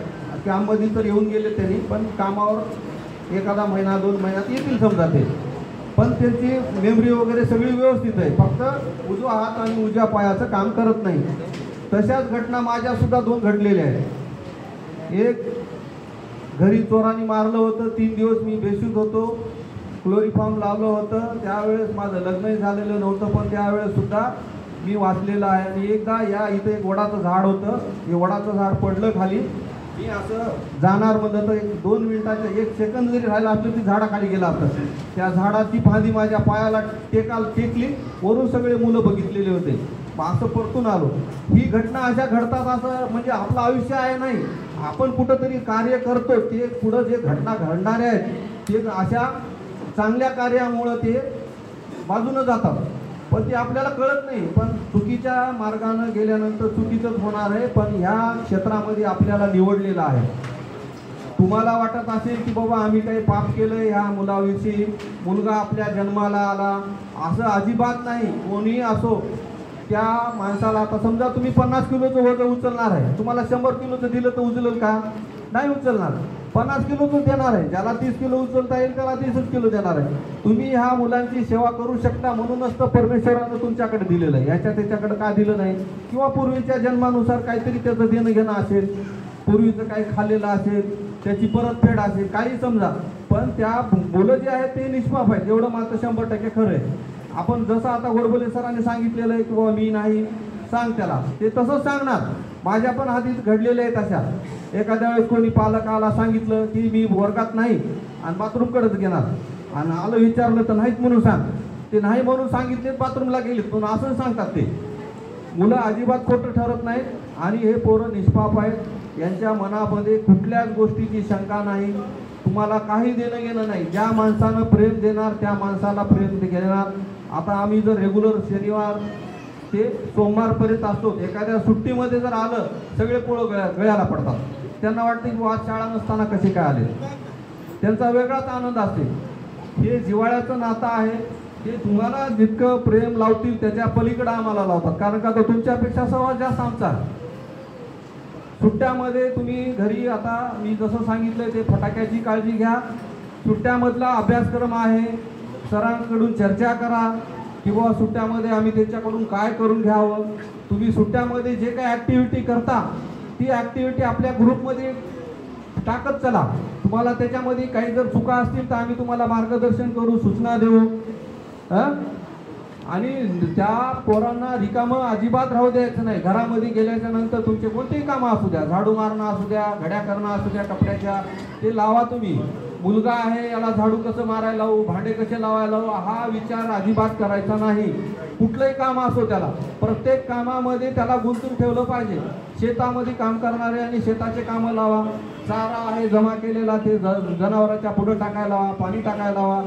काममध्ये तर येऊन गेले त्यांनी, पण कामावर एखादा महिना 2 महिन्यात येतील समजा ते, पण त्यांची मेमरी वगैरे सगळी व्यवस्थित आहे, फक्त उजवा हात आणि उजव्या पायाचं काम करत नाही. तशाच घटना माझ्यासुद्धा 2 घडलेल्या आहेत. एक घरी चोरांनी मारलं होतं, 3 दिवस मी बेशुद्ध होतो, क्लोरीफॉर्म लावलं होतं. त्यावेळेस माझं लग्नही झालेलं नव्हतं, पण त्यावेळेस सुद्धा मी वाचलेलं आहे. आणि एकदा या इथं एक वडाचं झाड होतं, हे वडाचं झाड पडलं खाली, मी असं जाणार म्हणलं तर 1-2 मिनिटाचं 1 सेकंद जरी राहिला असलं ती झाडाखाली गेला असतं. त्या झाडाची फांदी माझ्या पायाला टेकली, वरून सगळे मुलं बघितलेले होते, असं परतून आलो. ही घटना अशा घडतात असं म्हणजे आपलं आयुष्य आहे नाही, आपण कुठंतरी कार्य करतो, ते पुढं जे घटना घडणारे आहेत ते अशा चांगल्या कार्यामुळं ते बाजूनं जातात, पण ते आपल्याला कळत नाही. पण चुकीच्या मार्गानं गेल्यानंतर चुकीचंच होणार आहे. पण ह्या क्षेत्रामध्ये आपल्याला निवडलेलं आहे. तुम्हाला वाटत असेल की बाबा आम्ही काही पाप केलं ह्या मुलाविषयी, मुलगा आपल्या जन्माला आला, असं अजिबात नाही. कोणीही असो, त्या माणसाला आता समजा तुम्ही 50 किलोचं वजन उचलणार आहे, तुम्हाला 100 किलोचं दिलं तर उचलेल का? नाही उचलणार. 50 किलोचं देणार आहे, ज्याला 30 किलो उचलता येईल त्याला 30 किलो देणार आहे. तुम्ही ह्या मुलांची सेवा करू शकता म्हणूनच तर परमेश्वरानं तुमच्याकडे दिलेलं आहे. ह्याच्या त्याच्याकडे का दिलं नाही? किंवा पूर्वीच्या जन्मानुसार काहीतरी त्याचं देणं घेणं असेल, पूर्वीचं काही खाल्लेलं असेल, त्याची परतफेड असेल, काही समजा, पण त्या मुलं जे आहेत ते निष्पाप आहेत, एवढं मात्र 100% खरं आहे. आपण जसं आता गोडबोले सरांनी सांगितलेलं आहे की बाबा मी नाही, सांग त्याला, ते तसंच सांगणार. माझ्या पण हातीत घडलेल्या आहेत अशा. एखाद्या वेळेस कोणी पालकाला सांगितलं की मी वर्गात नाही आणि बाथरूमकडेच घेणार, आणि आलं विचारलं तर नाहीत म्हणून सांग. ते नाही म्हणून सांगितले बाथरूमला गेले पण असं सांगतात ते. मुलं अजिबात खोटं ठरत नाहीत आणि हे पोरं निष्पाप आहेत. यांच्या मनामध्ये कुठल्याच गोष्टीची शंका नाही. तुम्हाला काही देणं घेणं नाही. ज्या माणसानं प्रेम देणार त्या माणसाला प्रेम देणार. आता आम्ही जर रेग्युलर शनिवार ते सोमवारपर्यंत असतो, एखाद्या सुट्टीमध्ये जर आलं सगळे पोळं गळ्याला पडतात. त्यांना वाटतं की आज शाळा नसताना कसे काय आले. त्यांचा वेगळाच आनंद असते. हे जिव्हाळ्याचं नातं आहे. हे तुम्हाला जितकं प्रेम लावतील त्याच्या पलीकडे आम्हाला लावतात. कारण का तर तुमच्यापेक्षा सर्वात जास्त आमचा. सुट्ट्यामध्ये तुम्ही घरी आता मी जसं सांगितलं ते फटाक्याची काळजी घ्या. सुट्ट्यामधला अभ्यासक्रम आहे, सरांकडून चर्चा करा किंवा सुट्ट्यामध्ये आम्ही त्याच्याकडून काय करून घ्यावं. तुम्ही सुट्ट्यामध्ये जे काही ॲक्टिव्हिटी करता ती ॲक्टिव्हिटी आपल्या ग्रुपमध्ये टाकत चला. तुम्हाला त्याच्यामध्ये काही जर चुका असतील तर आम्ही तुम्हाला मार्गदर्शन करू, सूचना देऊ. आणि त्या पोरांना रिकामं अजिबात राहू द्यायचं नाही. घरामध्ये गेल्याच्या नंतर तुमचे कोणतेही कामं असू द्या, झाडू मारणं असू द्या, घड्या करणं असू द्या कपड्याच्या, ते लावा तुम्ही. मुलगा आहे याला झाडू कसं मारायला लावू, भांडे कसे लावायला लावू हा विचार अजिबात करायचा नाही. कुठलंही काम असो त्याला प्रत्येक कामामध्ये त्याला गुंतून ठेवलं पाहिजे. शेतामध्ये काम करणारे आणि शेताचे कामं लावा. चारा आहे जमा केलेला ते जनावरांच्या पुढं टाकायला लावा, पाणी टाकायला लावा.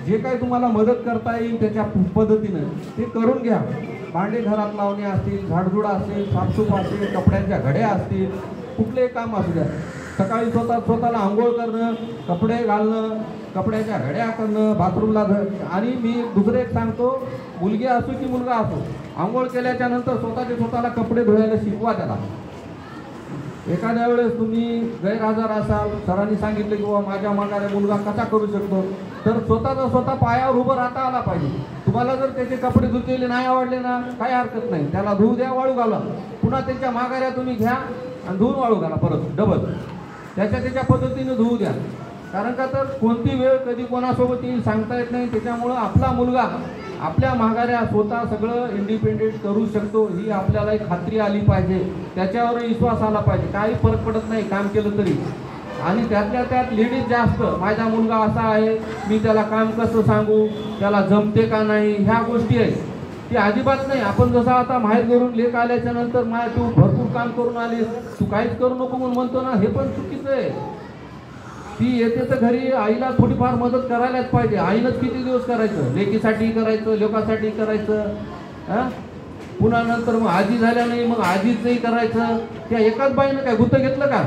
जे काही तुम्हाला मदत करता येईल त्याच्या पद्धतीनं ते करून घ्या. भांडे घरात लावणे असतील, झाडझुड असेल, साफसूफ असेल, कपड्यांच्या घड्या असतील, कुठलेही काम असू द्या. सकाळी स्वतःला आंघोळ करणं, कपडे घालणं, कपड्याच्या घड्या करणं, बाथरूमला आणि मी दुसरं एक सांगतो, मुलगी असो की मुलगा असो, आंघोळ केल्याच्या नंतर स्वतःला कपडे धुवायला शिकवा त्याला. एखाद्या वेळेस तुम्ही गैरहजर असाल, सरांनी सांगितलं की बाबा माझ्या मागाने मुलगा कसा करू शकतो, तर स्वतः पायावर उभं राहता आला पाहिजे. तुम्हाला जर त्याचे कपडे धुतलेले नाही आवडले ना काही हरकत नाही, त्याला धुऊ द्या, वाळू घाला. पुन्हा त्याच्या माघाऱ्या तुम्ही घ्या आणि धुवून वाळू घाला परत डबल. त्याच्या पद्धतीने धुवू द्या. कारण का तर कोणती वेळ कधी कोणासोबत येईल सांगता येत नाही. त्याच्यामुळं आपला मुलगा आपल्या माघाऱ्या स्वतः सगळं इंडिपेंडेंट करू शकतो ही आपल्याला एक खात्री आली पाहिजे. त्याच्यावर विश्वास आला पाहिजे. काही फरक पडत नाही काम केलं तरी. आणि त्यातल्या त्यात लेडीज जास्त, माझा मुलगा असा आहे, मी त्याला काम कसं सांगू, त्याला जमते का नाही, ह्या गोष्टी आहेत. ती अजिबात नाही. आपण जसं आता माहेर घरून लेक आल्याच्या नंतर तू भरपूर काम करून आलीस, तू काहीच करू नको म्हणून म्हणतो ना, हे पण चुकीचं आहे. ती येते तर घरी आईला थोडीफार मदत करायलाच पाहिजे. आईनंच किती दिवस करायचं, लेकीसाठी करायचं, लोकांसाठी करायचं. पुन्हा नंतर मग आजी झाल्या नाही मग आजीचंही करायचं. त्या एकाच बाईनं काय गुत्त घेतलं का,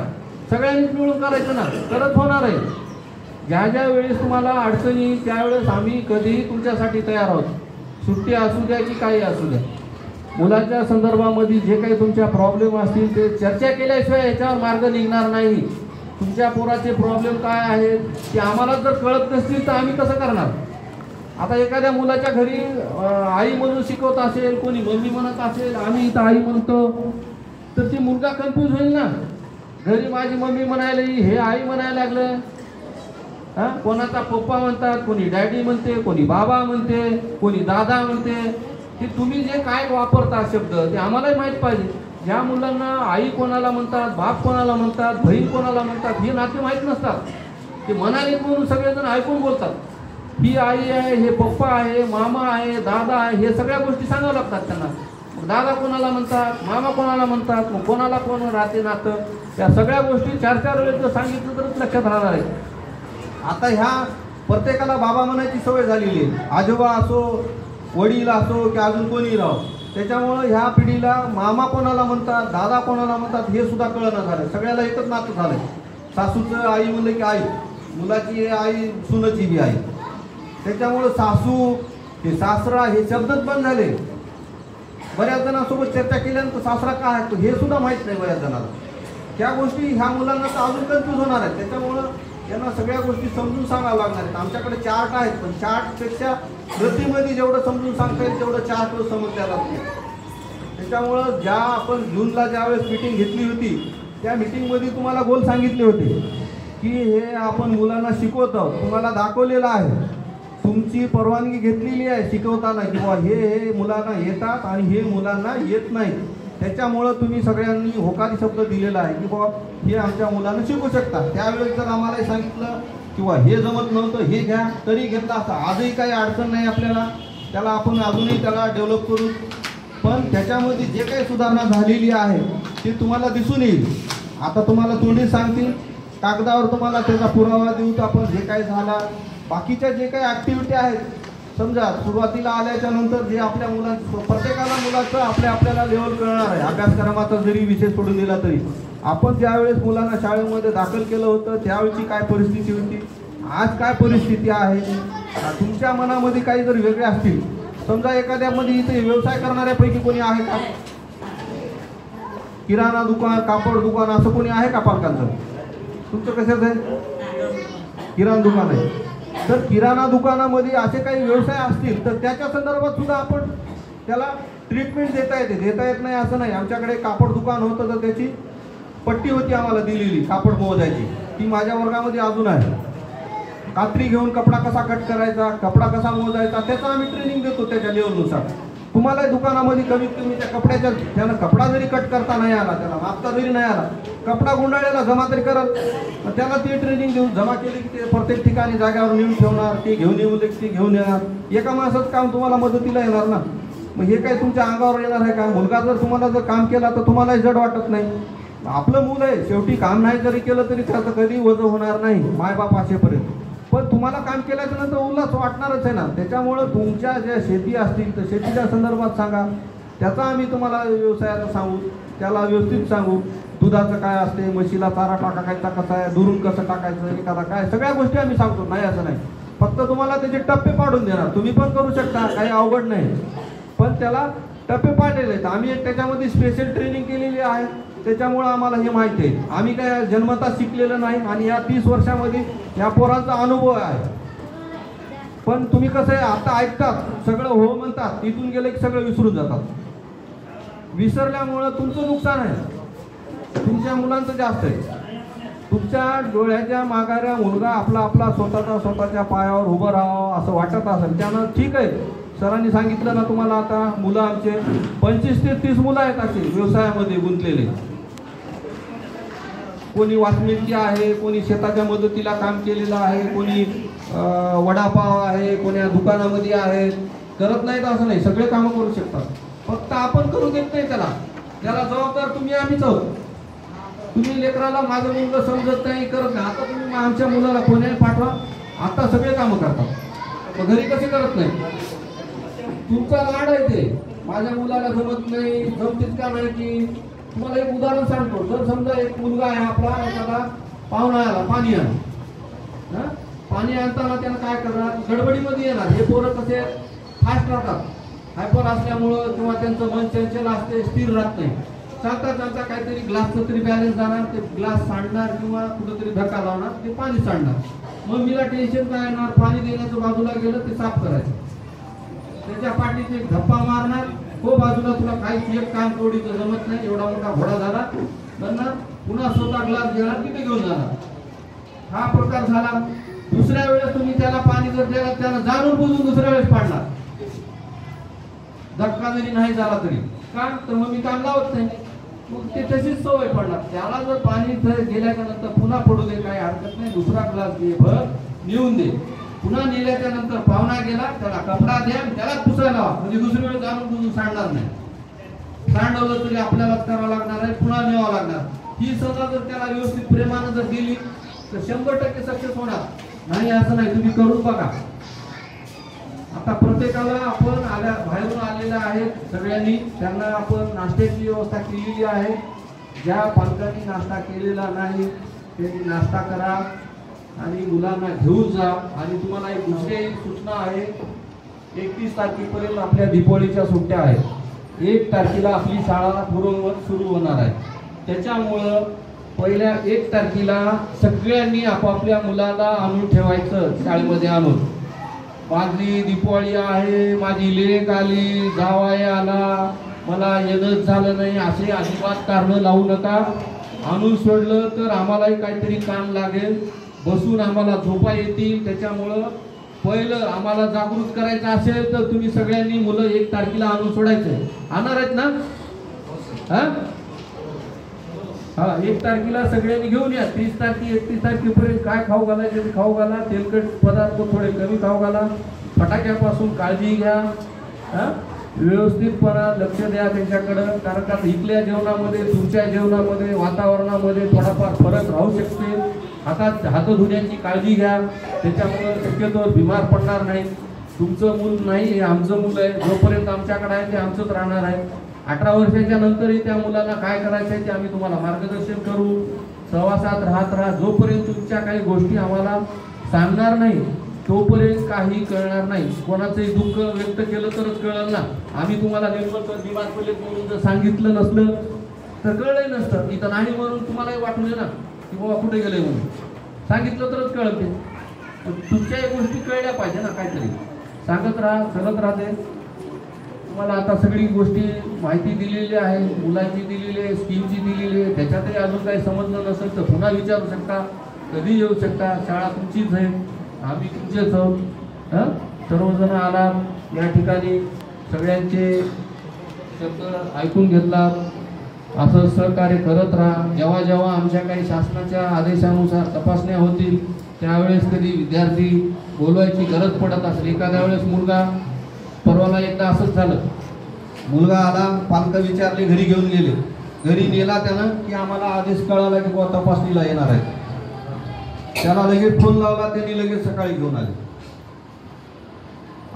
सगळ्यांनीच मिळून करायचं ना, तरच होणार आहे. ज्या वेळेस तुम्हाला अडचणी त्यावेळेस आम्ही कधीही तुमच्यासाठी तयार आहोत. सुट्टी असू द्या की काही असू द्या. मुलाच्या संदर्भामध्ये जे काही तुमच्या प्रॉब्लेम असतील ते चर्चा केल्याशिवाय याच्यावर मार्ग निघणार नाही. तुमच्या पोराचे प्रॉब्लेम काय आहेत ते आम्हाला जर कळत नसतील तर आम्ही कसं करणार. आता एखाद्या मुलाच्या घरी आई म्हणून शिकवत असेल, कोणी मम्मी म्हणत असेल, आम्ही इथं आई म्हणतो, तर ती मुलगा कन्फ्यूज होईल ना. घरी माझी मम्मी म्हणायला हे आई म्हणायला लागलं. कोणाचा पप्पा म्हणतात, कोणी डॅडी म्हणते, कोणी बाबा म्हणते, कोणी दादा म्हणते. की तुम्ही जे काय वापरता शब्द ते आम्हालाही माहीत पाहिजे. ज्या मुलांना आई कोणाला म्हणतात, बाप कोणाला म्हणतात, बहीण कोणाला म्हणतात हे नाते माहीत नसतात. ते म्हणाले म्हणून सगळेजण ऐकून बोलतात. ही आई आहे, हे पप्पा आहे, मामा आहे, दादा आहे, हे सगळ्या गोष्टी सांगाव्या लागतात त्यांना. दादा कोणाला म्हणतात, मामा कोणाला म्हणतात, मग कोणाला कोण राहते नातं, या सगळ्या गोष्टी 4-4 वेळेस जर सांगितलं तरच लक्षात राहणार आहे. आता ह्या प्रत्येकाला बाबा म्हणायची सवय झालेली आहे. आजोबा असो, वडील असो की अजून कोणी राहो. त्याच्यामुळं ह्या पिढीला मामा कोणाला म्हणतात, दादा कोणाला म्हणतात हे सुद्धा कळणं झालं. सगळ्याला एकच नातं झालंय. सासूचं आई म्हणलं की आई, मुलाची आई, सुनची बी आई. त्याच्यामुळं सासू हे सासरा हे शब्दच बंद झाले. बऱ्याच जणांसोबत चर्चा केल्यानंतर सासरा काय आहे हे सुद्धा माहीत नाही बऱ्याच जणांना. त्या गोष्टी ह्या मुलांना तर अजून कन्फ्यूज होणार आहेत. त्याच्यामुळं यांना सगळ्या गोष्टी समजून सांगावं लागणार आहेत. आमच्याकडे चार्ट आहेत, पण चार्टपेक्षा प्रतिमध्ये जेवढं समजून सांगता येईल तेवढं चार्टवर समजल्या जात नाही. त्याच्यामुळं ज्या आपण जूनला ज्यावेळेस मीटिंग घेतली होती त्या मीटिंगमध्ये तुम्हाला गोल सांगितले होते की हे आपण मुलांना शिकवत आहोत, तुम्हाला दाखवलेलं आहे, तुमची परवानगी घेतलेली आहे शिकवताना की बाबा हे मुलांना येतात आणि हे मुलांना येत नाही. त्याच्यामुळं तुम्ही सगळ्यांनी होकारी शब्द दिलेला आहे की बाबा हे आमच्या मुलांना शिकू शकतात. त्यावेळेस जर आम्हाला सांगितलं किंवा हे जमत नव्हतं हे घ्या तरी घेतला असता. आजही काही अडचण नाही आपल्याला, त्याला आपण अजूनही त्याला डेव्हलप करू. पण त्याच्यामध्ये जे काही सुधारणा झालेली आहे ती तुम्हाला दिसून येईल. आता तुम्हाला तोंडी सांगतील, कागदावर तुम्हाला त्याचा पुरावा देऊ तर आपण जे काही झाला. बाकीच्या जे काही ॲक्टिव्हिटी आहेत, समजा सुरुवातीला आल्याच्या नंतर जे आपल्या प्रत्येकाला मुलाचं आपल्याला लेवल कळणार आहे. अभ्यासक्रमाचा जरी विषय सोडून दिला तरी आपण ज्यावेळेस मुलांना शाळेमध्ये दाखल केलं होतं त्यावेळची काय परिस्थिती होती, आज काय परिस्थिती आहे. तुमच्या मनामध्ये काही जर वेगळे असतील, समजा एखाद्यामध्ये इथे व्यवसाय करणाऱ्यापैकी कोणी आहे का? किराणा दुकान, कापड दुकान असं कोणी आहे का पालकांचं? तुमचं कशाचं आहे? किराणा दुकान आहे. तर किराणा दुकानामध्ये असे काही व्यवसाय असतील तर त्याच्या संदर्भात सुद्धा आपण त्याला ट्रीटमेंट देता येत नाही असं नाही. आमच्याकडे कापड दुकान होतं तर त्याची पट्टी होती आम्हाला दिलेली कापड मोजायची, ती माझ्या वर्गामध्ये अजून आहे. कात्री घेऊन कपडा कसा कट करायचा, कपडा कसा मोजायचा, त्याचं आम्ही ट्रेनिंग देतो त्याच्या लेवलनुसार. तुम्हाला दुकानामध्ये कमीत कमी त्या कपड्याच्या त्यानं कपडा जरी कट करता नाही आला, त्याला मापता जरी नाही आला, कपडा गुंडाळलेला जमा तरी करल, त्याला ती ट्रेनिंग देऊन जमा केली की ते प्रत्येक ठिकाणी जागेवर नेऊन ठेवणार, ते घेऊन येऊ दे ते घेऊन येणार. एका माणसाचं काम तुम्हाला मदतीला येणार ना. मग हे काही तुमच्या अंगावर येणार आहे का? मुलगा जर तुम्हाला जर काम केला तर तुम्हालाही जड वाटत नाही. आपलं मुलं आहे शेवटी, काम नाही जरी केलं तरी त्याचं कधी वजन होणार नाही मायबाप असेपर्यंत. पण तुम्हाला काम केल्याच्या नंतर उल्हास वाटणारच आहे ना. त्याच्यामुळं तुमच्या ज्या शेती असतील तर शेतीच्या संदर्भात सांगा, त्याचा आम्ही तुम्हाला व्यवसायाला सांगू, त्याला व्यवस्थित सांगू. दुधाचं काय असते, म्हशीला चारा टाकायचा कसा आहे, दुरून कसं टाकायचं, एखादा काय, सगळ्या गोष्टी आम्ही सांगतो. नाही असं नाही, फक्त तुम्हाला त्याचे टप्पे पाडून देणार. तुम्ही पण करू शकता, काही अवघड नाही, पण त्याला टप्पे पाडलेले आहेत. आम्ही एक त्याच्यामध्ये स्पेशल ट्रेनिंग केलेली आहे, त्याच्यामुळं आम्हाला हे माहिती आहे. आम्ही काय जन्मता शिकलेलं नाही आणि या 30 वर्षामध्ये या पोरांचा अनुभव आहे. पण तुम्ही कसं आहे, आता ऐकतात सगळं हो म्हणतात, तिथून गेलं की सगळं विसरून जातात. विसरल्यामुळं तुमचं नुकसान आहे, तुमच्या मुलांचं जास्त आहे. तुमच्या डोळ्याच्या मागाऱ्या मुलगा आपला स्वतःच्या पायावर उभं राहावं असं वाटत असेल, त्यानं ठीक आहे. सरांनी सांगितलं ना तुम्हाला, आता मुलं आमचे 25 ते 30 मुलं आहेत असे व्यवसायामध्ये गुंतलेले. कोणी वाचमिरची आहे, कोणी शेताच्या मदतीला काम केलेलं आहे, कोणी वडापाव आहे, कोणी दुकानामध्ये आहे. करत नाहीत असं नाही, सगळे कामं करू शकतात. फक्त आपण करू देत नाही त्याला जबाबदार तुम्ही आम्हीच आहोत. तुम्ही लेकराला माझं मुलगा समजत नाही, करत नाही. आता तुम्ही आमच्या मुलाला पुण्याला पाठवा, आता सगळे कामं करतात. मग घरी कसे करत नाही? तुमचा लाड आहे ते. माझ्या मुलाला जमत नाही, जमतीच का नाही की. तुम्हाला एक उदाहरण सांगतो. जर समजा एक मुलगा आहे आपला, एखादा पाहुणा आला, पाणी आण, पाणी आणताना त्यानं काय करणार, गडबडीमध्ये येणार. हे पोरं कसे फास्ट राहतात, हायपर असल्यामुळं, किंवा त्यांचं मन चंचल असते, स्थिर राहत नाही. चालता काहीतरी ग्लासचं तरी बॅलन्स जाणार, ते ग्लास सांडणार किंवा कुठंतरी धक्का लावणार, ते पाणी सांडणार. मग मीला टेन्शन काय येणार, पाणी देण्याचं बाजूला गेलं ते साफ करायचं, त्याच्या पाठीत एक धप्पा मारणार, हो बाजूला, तुला काहीच एक काम तोडीचं जमत नाही, एवढा मोठा घोडा झाला म्हणणार, पुन्हा स्वतः ग्लास घेणार, तिथे घेऊन जाणार. हा प्रकार झाला. दुसऱ्या वेळेस तुम्ही त्याला पाणी जर द्यायला, त्याला जाणून बुजून दुसऱ्या वेळेस पाडणार, धक्का जरी नाही झाला तरी. का तर मग मी काम लावत नाही, मग ते तशीच सवय पडणार. त्याला जर पाणी गेल्याच्या नंतर पुन्हा पडू दे, काही हरकत नाही, दुसरा ग्लास दे, भर नेऊन दे. पुन्हा नेल्याच्या नंतर पाहुणा गेला, त्याला कपडा द्या, त्याला पुसायला लावा, म्हणजे दुसरी वेळ जाणून बुजून सांडणार नाही. सांडवलं तरी आपल्यालाच करावं लागणार आहे, पुन्हा न्यावं लागणार. ही सजा जर त्याला व्यवस्थित प्रेमानं जर दिली तर 100% सक्सेस होणार. नाही असं नाही, तुम्ही करून बघा. आता प्रत्येकाला आपण बाहेरून आलेल्या आहेत सगळ्यांनी, त्यांना आपण नाश्त्याची व्यवस्था केलेली आहे. ज्या पालकांनी नाश्ता केलेला नाही त्यांनी नाश्ता करा आणि मुलांना घेऊन जा. आणि तुम्हाला एक दुसरी सूचना आहे, 31 तारखेपर्यंत आपल्या दीपावलीच्या सुट्ट्या आहेत. 1 तारखेला आपली शाळा सुरू होणार आहे. त्याच्यामुळं पहिल्या 1 तारखेला सगळ्यांनी आपापल्या मुलाला आणून ठेवायचं शाळेमध्ये आणून. माझी दीपावली आहे, माझी लेक आली, जावाई आला, मला येणंच झालं नाही, असे अजिबात कारणं लावू नका. आणून सोडलं तर आम्हालाही काहीतरी काम लागेल, बसून आम्हाला झोपा येतील. त्याच्यामुळं पहिलं आम्हाला जागृत करायचं असेल तर तुम्ही सगळ्यांनी मुलं 1 तारखेला आणून सोडायचं. आणणार आहेत ना? हा 1 तारखेला सगळ्यांनी घेऊन या. 30 तारखे 31 तारखेपर्यंत काय खाऊ घालायचे ते खाऊ घाला. तेलकट पदार्थ थोडे कमी खाऊ घाला. फटाक्यापासून काळजी घ्या. हा व्यवस्थितपणा लक्ष द्या त्यांच्याकडं. कारण का इथल्या जेवणामध्ये तुमच्या जेवणामध्ये वातावरणामध्ये थोडाफार फरक राहू शकते. हात धुण्याची काळजी घ्या. त्याच्यामुळे शक्यतो बिमार पडणार नाही. तुमचं मूल नाही हे आमचं मूल आहे. जोपर्यंत आमच्याकडे आहे ते आमचंच राहणार आहे. 18 वर्षाच्या नंतरही त्या मुलाला काय करायचं आहे ते आम्ही तुम्हाला मार्गदर्शन करू. सहवासात राहा. जोपर्यंत तुमच्या काही गोष्टी आम्हाला सांगणार नाही तोपर्यंत काही कळणार नाही. कोणाचंही दुःख व्यक्त केलं तरच कळलं ना. आम्ही तुम्हाला नेमकं बिमार पडलेत म्हणून जर सांगितलं नसलं तर कळलंही नसतं. इथं नाही म्हणून तुम्हालाही वाटू दे ना की बाबा कुठे गेले म्हणून. सांगितलं तरच कळते. तुमच्या या गोष्टी कळल्या पाहिजे ना. काहीतरी सांगत राहा, करत राहते. तुम्हाला आता सगळी गोष्टी माहिती दिलेली आहे. मुलांची दिलेली आहे, स्कीमची दिलेली आहे. त्याच्यातही अजून काही समजलं नसेल तर पुन्हा विचारू शकता. कधी येऊ शकता. शाळा तुमचीच आहे, आम्ही तुमचेच आहोत. सर्वजण आला या ठिकाणी सगळ्यांचे शब्द ऐकून घेतला. असं सहकार्य करत राहा. जेव्हा जेव्हा आमच्या काही शासनाच्या आदेशानुसार तपासण्या होतील त्यावेळेस कधी विद्यार्थी बोलवायची गरज पडत असेल. एखाद्या वेळेस मुलगा परवाला एकदा असंच झालं. मुलगा आला, पालक विचारले, घरी घेऊन गेले. घरी नेला त्यानं की आम्हाला आदेश कळाला की बुवा तपासणीला येणार आहे. त्याला लगेच फोन लावला, त्यांनी लगेच सकाळी घेऊन आले.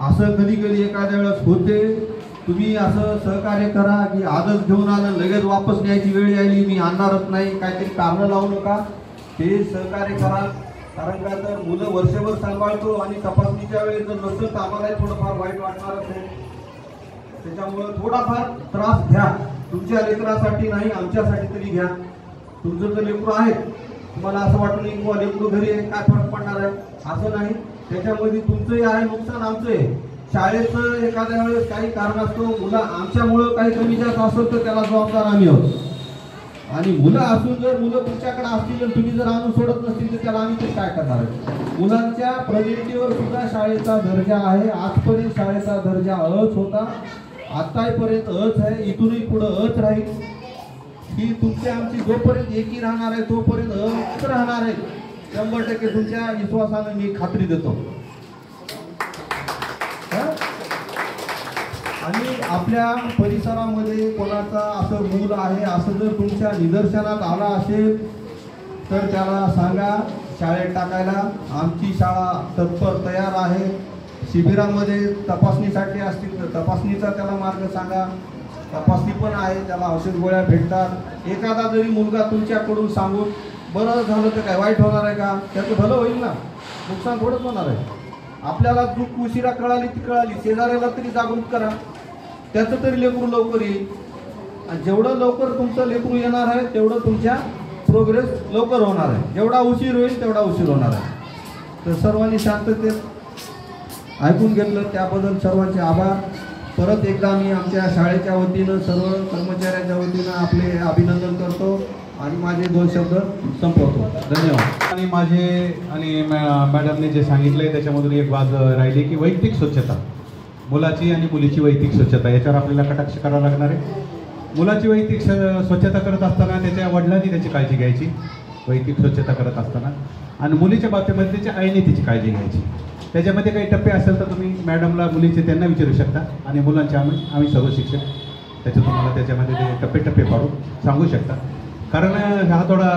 असं कधी कधी एखाद्या वेळेस होते. तुम्ही असं सहकार्य करा की आजच घेऊन आलं लगेच वापस न्यायची वेळ आली मी आणणारच नाही, काहीतरी कारणं लावू नका. ते सहकार्य करा. कारण का तर मुलं वर्षभर सांभाळतो आणि तपासणीच्या वेळेस जर नसतं तर आम्हालाही थोडंफार वाईट वाटणारच आहे. त्याच्यामुळं थोडाफार त्रास घ्या. तुमच्या लेकरासाठी नाही आमच्यासाठी तरी घ्या. तुमचं जर लेकरू आहे तुम्हाला असं वाटलं नाही की लेकरू घरी आहे काय फरक पडणार आहे, असं नाही. त्याच्यामध्ये तुमचंही आहे नुकसान, आमचं आहे. शाळेचं एखाद्या वेळेस काही कारण असतो, मुलं आमच्यामुळं काही कमी जास्त असेल तर त्याला जबाबदार आम्ही आहोत. आणि मुलं असून जर मुलं तुमच्याकडे असतील तर तुम्ही जर आणून सोडत नसतील तर त्याला आम्ही तरी काय करणार आहे. मुलांच्या प्रेझेंटीवर सुद्धा शाळेचा दर्जा आहे. आजपर्यंत शाळेचा दर्जा अच होता, आतापर्यंत अच आहे, इथूनही पुढं अच राहील. ही तुमची आमची जोपर्यंत एकी राहणार आहे तोपर्यंत अच राहणार आहे. 100% तुमच्या विश्वासानं मी खात्री देतो. आणि आपल्या परिसरामध्ये कोणाचा असं मूल आहे असं जर तुमच्या निदर्शनात आला असेल तर त्याला सांगा शाळेत टाकायला. आमची शाळा तत्पर तयार आहे. शिबिरामध्ये तपासणीसाठी असतील तर तपासणीचा त्याला मार्ग सांगा. तपासणी पण आहे, त्याला औषध गोळ्या भेटतात. एखादा जरी मुलगा तुमच्याकडून सांगून बरं झालं तर काय वाईट होणार आहे का? त्याचं भलं होईल ना, नुकसान थोडंच होणार आहे. आपल्याला चूक उशिरा कळाली ती कळाली, शेजाऱ्याला तरी जागरूक करा, त्याचं तरी लेकरू लवकर येईल. आणि जेवढं लवकर तुमचं लेकरू येणार आहे तेवढं तुमच्या प्रोग्रेस लवकर होणार आहे. जेवढा उशीर होईल तेवढा उशीर होणार आहे. तर सर्वांनी शांततेत ऐकून घेतलं त्याबद्दल सर्वांचे आभार. परत एकदा मी आमच्या शाळेच्या वतीनं सर्व कर्मचाऱ्यांच्या वतीनं आपले अभिनंदन करतो आणि माझे 2 शब्द संपवतो. धन्यवाद. आणि माझे मॅडमने जे सांगितलंय त्याच्यामधून एक बाब राहिली की वैयक्तिक स्वच्छता, मुलाची आणि मुलीची वैयक्तिक स्वच्छता, याच्यावर आपल्याला कटाक्ष करावा लागणार आहे. मुलाची वैयक्तिक स्वच्छता करत असताना त्याच्या वडिलांनी त्याची काळजी घ्यायची वैयक्तिक स्वच्छता करत असताना, आणि मुलीच्या बाबतीमध्ये त्याच्या आईने तिची काळजी घ्यायची. त्याच्यामध्ये काही टप्पे असेल तर तुम्ही मॅडमला मुलीचे त्यांना विचारू शकता आणि मुलांचे आम्ही सर्व शिक्षक त्याचे तुम्हाला त्याच्यामध्ये ते टप्पे पाडून सांगू शकता. कारण हा थोडा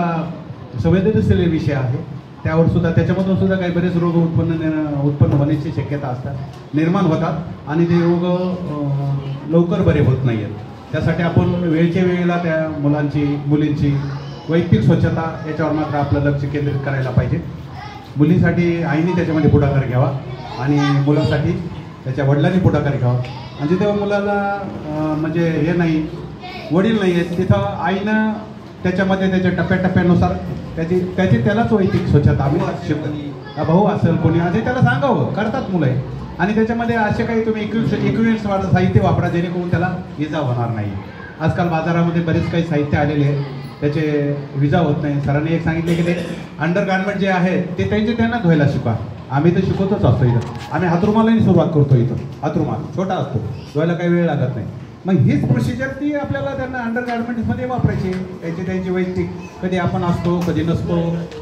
संवेदनशील विषय आहे. त्यावर सुद्धा त्याच्यामधून सुद्धा काही बरेच रोग उत्पन्न होण्याची शक्यता असतात, निर्माण होतात आणि ते रोग लवकर बरे होत नाही आहेत. त्यासाठी आपण वेळच्या वेळेला त्या मुलींची वैयक्तिक स्वच्छता याच्यावर मात्र आपलं लक्ष केंद्रित करायला पाहिजे. मुलीसाठी आईने त्याच्यामध्ये पुढाकार घ्यावा आणि मुलासाठी त्याच्या वडिलांनी पुढाकार घ्यावा. आणि जिथे मुलाला म्हणजे हे नाही, वडील नाही आहेत, तिथं आईनं त्याच्यामध्ये त्याच्या टप्प्याटप्प्यानुसार त्यालाच वैयक्तिक स्वच्छता आम्ही शिकवली. भाऊ असेल कोणी असे त्याला सांगावं, करतात मुलं आहे. आणि त्याच्यामध्ये असे काही तुम्ही इक्विपमेंट्स साहित्य वापरा जेणेकरून त्याला इजा होणार नाही. आजकाल बाजारामध्ये बरेच काही साहित्य आलेले आहे, त्याचे विजा होत नाही. सरांनी एक सांगितले की ते अंडरगार्मेंट जे आहे ते त्यांना धुवायला शिकवा. आम्ही तर शिकवतच असतो इथं. आम्ही हातरुमालाही सुरुवात करतो. इथं हातरुमाल छोटा असतो, धुवायला काही वेळ लागत नाही. मग हीच प्रोसिजर ती आपल्याला त्यांना अंडर गार्मेंट्समध्ये वापरायची. त्यांची वैयक्तिक, कधी आपण असतो कधी नसतो,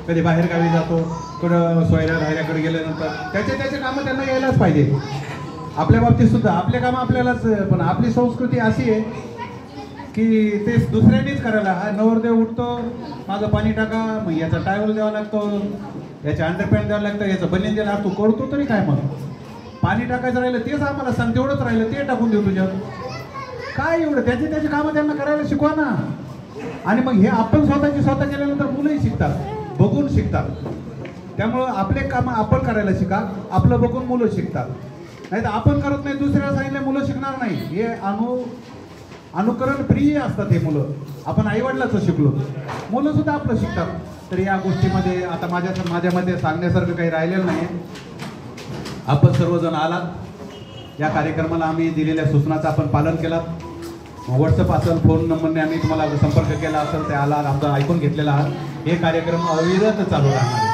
कधी बाहेरगावी जातो, कुठं सोयऱ्या राहिल्याकडे गेल्यानंतर त्याचे कामं त्यांना यायलाच पाहिजे. आपल्या बाबतीत सुद्धा आपले कामं आपल्यालाच. पण आपली संस्कृती अशी आहे की ते दुसऱ्यांनीच करायला. हा नवरदेव उठतो, माझं पाणी टाका, मग याचा टायवल द्यावा लागतो, याच्या अंडरपॅन्ट द्यावं लागतं, याचं बनियन द्यायला. तू करतो तरी काय, मग पाणी टाकायचं राहिलं तेच आम्हाला सांग, तेवढंच राहिलं ते टाकून देऊ तुझ्यावर. काय एवढं, त्याची कामं त्यांना करायला शिकवा ना. आणि मग हे आपण स्वतः केल्यानंतर मुलंही शिकतात, बघून शिकतात. त्यामुळं आपले कामं आपण करायला शिका, आपलं बघून मुलं शिकतात. नाही तर आपण करत नाही, दुसऱ्याला सांगितलं मुलं शिकणार नाही. हे अनुकरण प्रिय असतात हे मुलं. आपण आईवडिलाचं शिकलो, मुलं सुद्धा आपलं शिकतात. तर या गोष्टीमध्ये आता माझ्यामध्ये सांगण्यासारखं काही राहिलेलं नाही. आपण सर्वजण आलात, या कार्यक्रमाला आम्ही दिलेल्या सूचनाचं आपण पालन केलं. व्हॉट्सअप असेल, फोन नंबरने आम्ही तुम्हाला संपर्क केला असेल, ते आलात, आमचा ऐकून घेतलेला आहात. हे कार्यक्रम अविरत चालू राहणार.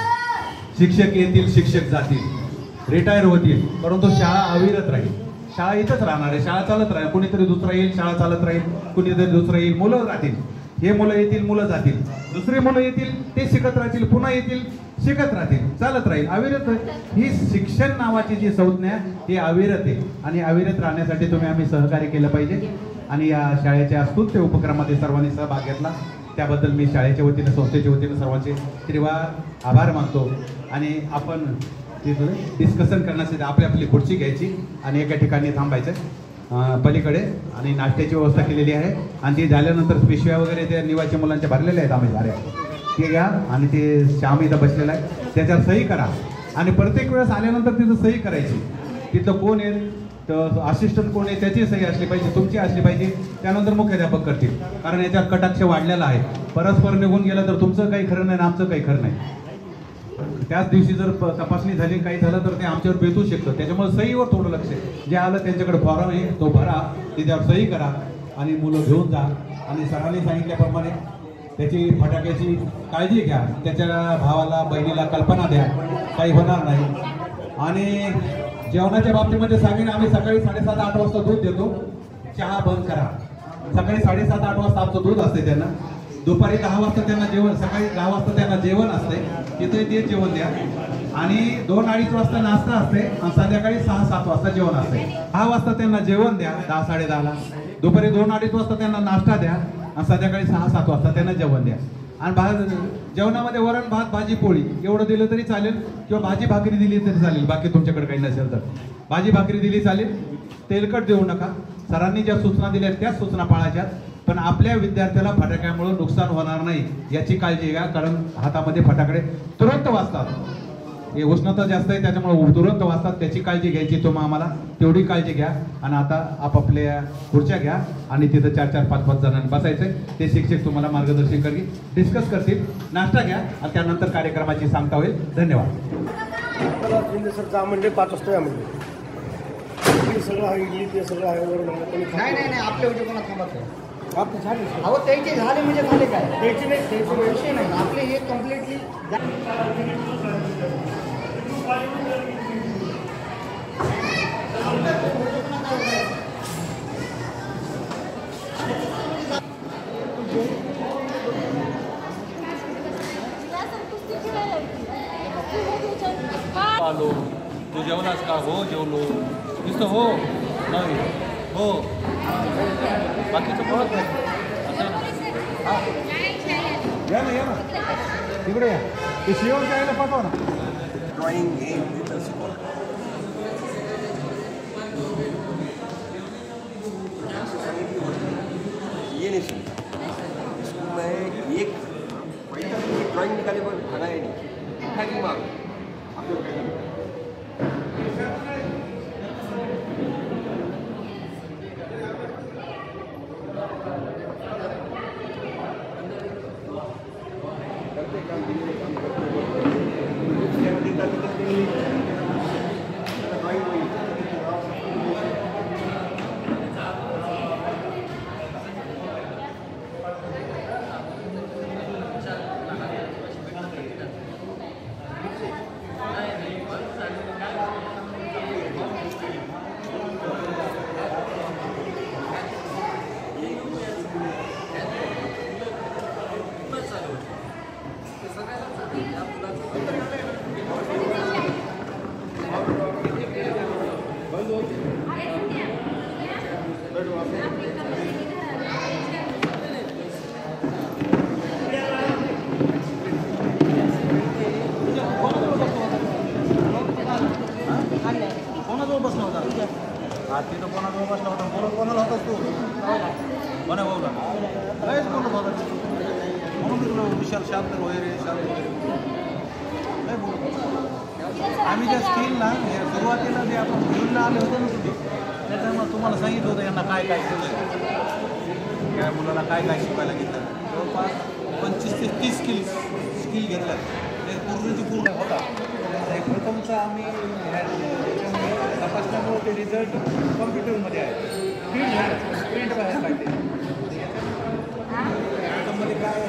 शिक्षक येतील, शिक्षक जातील, रिटायर होतील, परंतु शाळा अविरत राहील. शाळा इथंच राहणार आहे, शाळा चालत राहील. कुणीतरी दुसरं येईल, शाळा चालत राहील, कुणीतरी दुसरं येईल, मुलं राहतील. हे मुलं येतील, मुलं जातील, दुसरे मुलं येतील, ते शिकत राहतील, पुन्हा येतील, शिकत राहतील, चालत राहील, अविरत. ही शिक्षण नावाची जी संज्ञा ही अविरत आहे. आणि अविरत राहण्यासाठी आम्ही सहकार्य केलं पाहिजे. आणि या शाळेच्या स्तुत्य उपक्रमामध्ये सर्वांनी सहभाग घेतला, त्याबद्दल मी शाळेच्या वतीनं, संस्थेच्या वतीनं सर्वांचे त्रिवार आभार मानतो. आणि आपण तिथं डिस्कशन करण्यासाठी आपली खुर्ची घ्यायची आणि एका ठिकाणी थांबायचं पलीकडे, आणि नाश्त्याची व्यवस्था केलेली आहे. आणि ती झाल्यानंतर पिशव्या वगैरे त्या निवासी मुलांच्या भरलेल्या आहेत आम्ही झाल्या, ते घ्या. आणि ते श्याम इथं बसलेला आहे, त्याच्यावर सही करा. आणि प्रत्येक वेळेस आल्यानंतर तिथं सही करायची. तिथं कोण आहे, तर असिस्टंट कोण आहे, त्याची सही असली पाहिजे, तुमची असली पाहिजे. त्यानंतर मुख्याध्यापक करतील. कारण याच्यावर कटाक्ष वाढलेला आहे. परस्पर निघून गेलं तर तुमचं काही खरं नाही, आमचं काही खरं नाही. त्याच दिवशी जर तपासणी झाली, काही झालं तर ते आमच्यावर बेतू शकतं. त्याच्यामुळे सहीवर थोडं लक्ष आहे. जे आलं त्यांच्याकडे फॉर्म आहे तो भरा, त्याच्यावर सही करा आणि मुलं घेऊन जा. आणि सरांनी सांगितल्याप्रमाणे त्याची फटाक्याची काळजी घ्या. त्याच्या भावाला, बहिणीला कल्पना द्या, काही होणार नाही. आणि जेवणाच्या बाबतीमध्ये सांगेन, आम्ही सकाळी 7:30-8 वाजता दूध देतो. चहा बंद करा. सकाळी 7:30-8 वाजता आमचं दूध असते त्यांना. दुपारी 10 वाजता त्यांना जेवण, सकाळी 10 वाजता त्यांना जेवण असते, तिथे ते जेवण द्या. आणि 2-2:30 वाजता नाश्ता असते आणि संध्याकाळी 6-7 वाजता जेवण असते. 10 वाजता त्यांना जेवण द्या, 10-10:30ला. दुपारी 2-2:30 वाजता त्यांना नाश्ता द्या आणि संध्याकाळी 6-7 वाजता त्यांना जेवण द्या. आणि जेवणामध्ये वरण, भात, भाजी, पोळी एवढं दिलं तरी चालेल, किंवा भाजी भाकरी दिली तरी चालेल. बाकी तुमच्याकडे काही नसेल तर भाजी भाकरी दिली चालेल. तेलकट देऊ नका. सरांनी ज्या सूचना दिल्या त्याच सूचना पाळायच्यात. पण आपल्या विद्यार्थ्याला फटाक्यामुळे नुकसान होणार नाही याची काळजी घ्या. कारण हातामध्ये फटाकडे तुरंत वाजतात, हे उष्णता जास्त आहे त्याच्यामुळे तुरंत वाजतात, त्याची काळजी घ्यायची तुम्ही आम्हाला, तेवढी काळजी घ्या. आणि आता आपापल्या खुर्च्या घ्या आणि तिथं 4-4, 5-5 जणांनी बसायचं. ते शिक्षक तुम्हाला मार्गदर्शन करतील, डिस्कस करतील. नाश्ता घ्या आणि त्यानंतर कार्यक्रमाची सांगता होईल. धन्यवाद. म्हणजे 5 वाजता या म्हणजे सगळं आहे, इडली ते सगळं आहे. नाही आपल्या उद्या कोणा थांबायचं आपले झाले, अहो त्याचे झाले म्हणजे झाले काय, द्यायचे नाही, विषय नाही. आपले हे कम्प्लिटली आलो. तू जेवलास का? हो जेवलो. नुसतं हो नाही हो, बाकीचं कळत नाही. असं या ना तिकडे या. ते शिवण जायला पाठवा ना. ड्राइंग हे इथं शिकवलं. ये नहीं सुन इसको मैं एक पैसा ड्राइंग निकाले पर खाना है नहीं उठा की मांग आप लोग करते काम के लिए काम करते कोणाजवळ बसला होता तिथं कोणाजवळ बसला होता बोलत कोणाला होतास तू कोणा भाऊला काहीच बोलत होता म्हणून मी तुला विशाल शांत वगैरे काय बोलत होता आम्ही ज्या स्किलला सुरुवातीला जे आपण घेऊनला आले होते ना तुम्ही त्याच्यामुळे तुम्हाला सांगितलं होतं यांना काय काय केलं या मुलाला काय काय शिकवायला घेतलं जवळपास 25 ते 30 स्किल घेतल्या ते पूर्ण होता प्रथमचा आम्ही तपासल्यामुळे ते रिझल्ट कॉम्प्युटरमध्ये आहे प्रिंट बाहेर पाहिजे त्याच्यामध्ये काय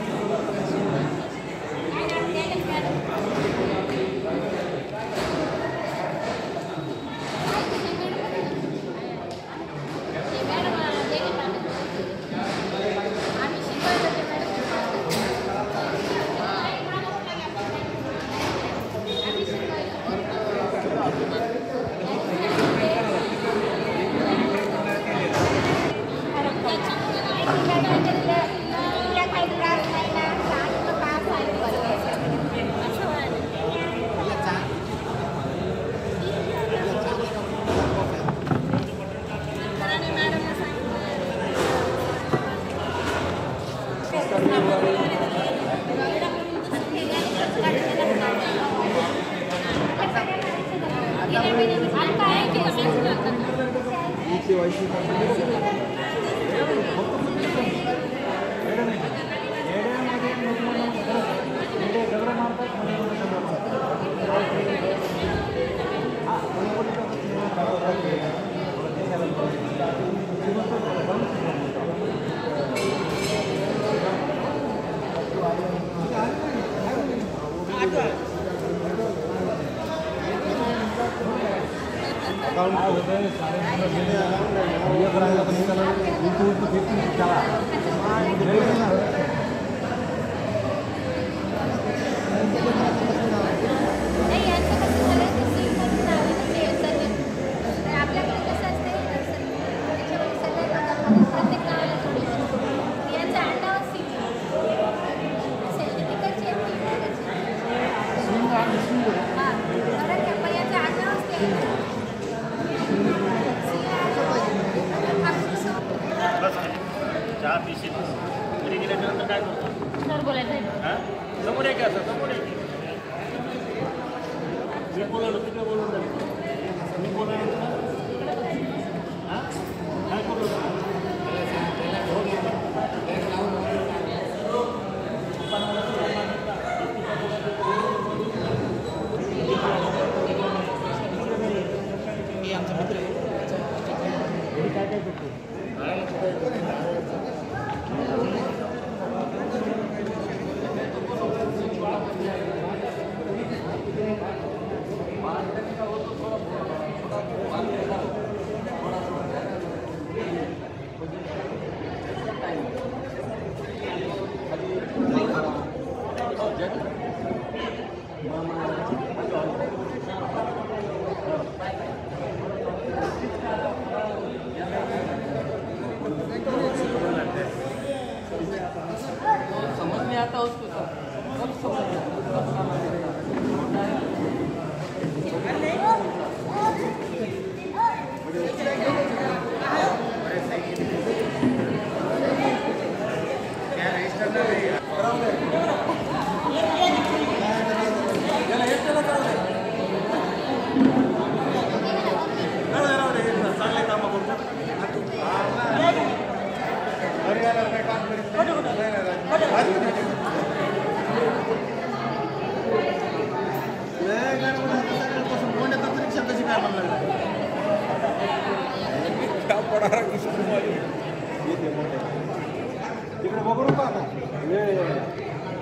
समझ में आता उसको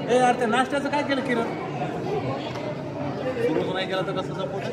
ए यार ते नाश्त्याचं काय केलं किरण सुरू नाही केलं तर कसं सपोर्ट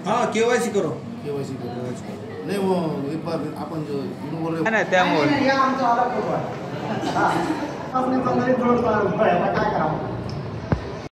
हाँ केवाईसी करो केवायसी नहीं वो एक बार अपन जो बोल रहे नाही त्यामुळे या आमचा वाला फोटो आहे. हा. आपण 15 दिवस काय करावं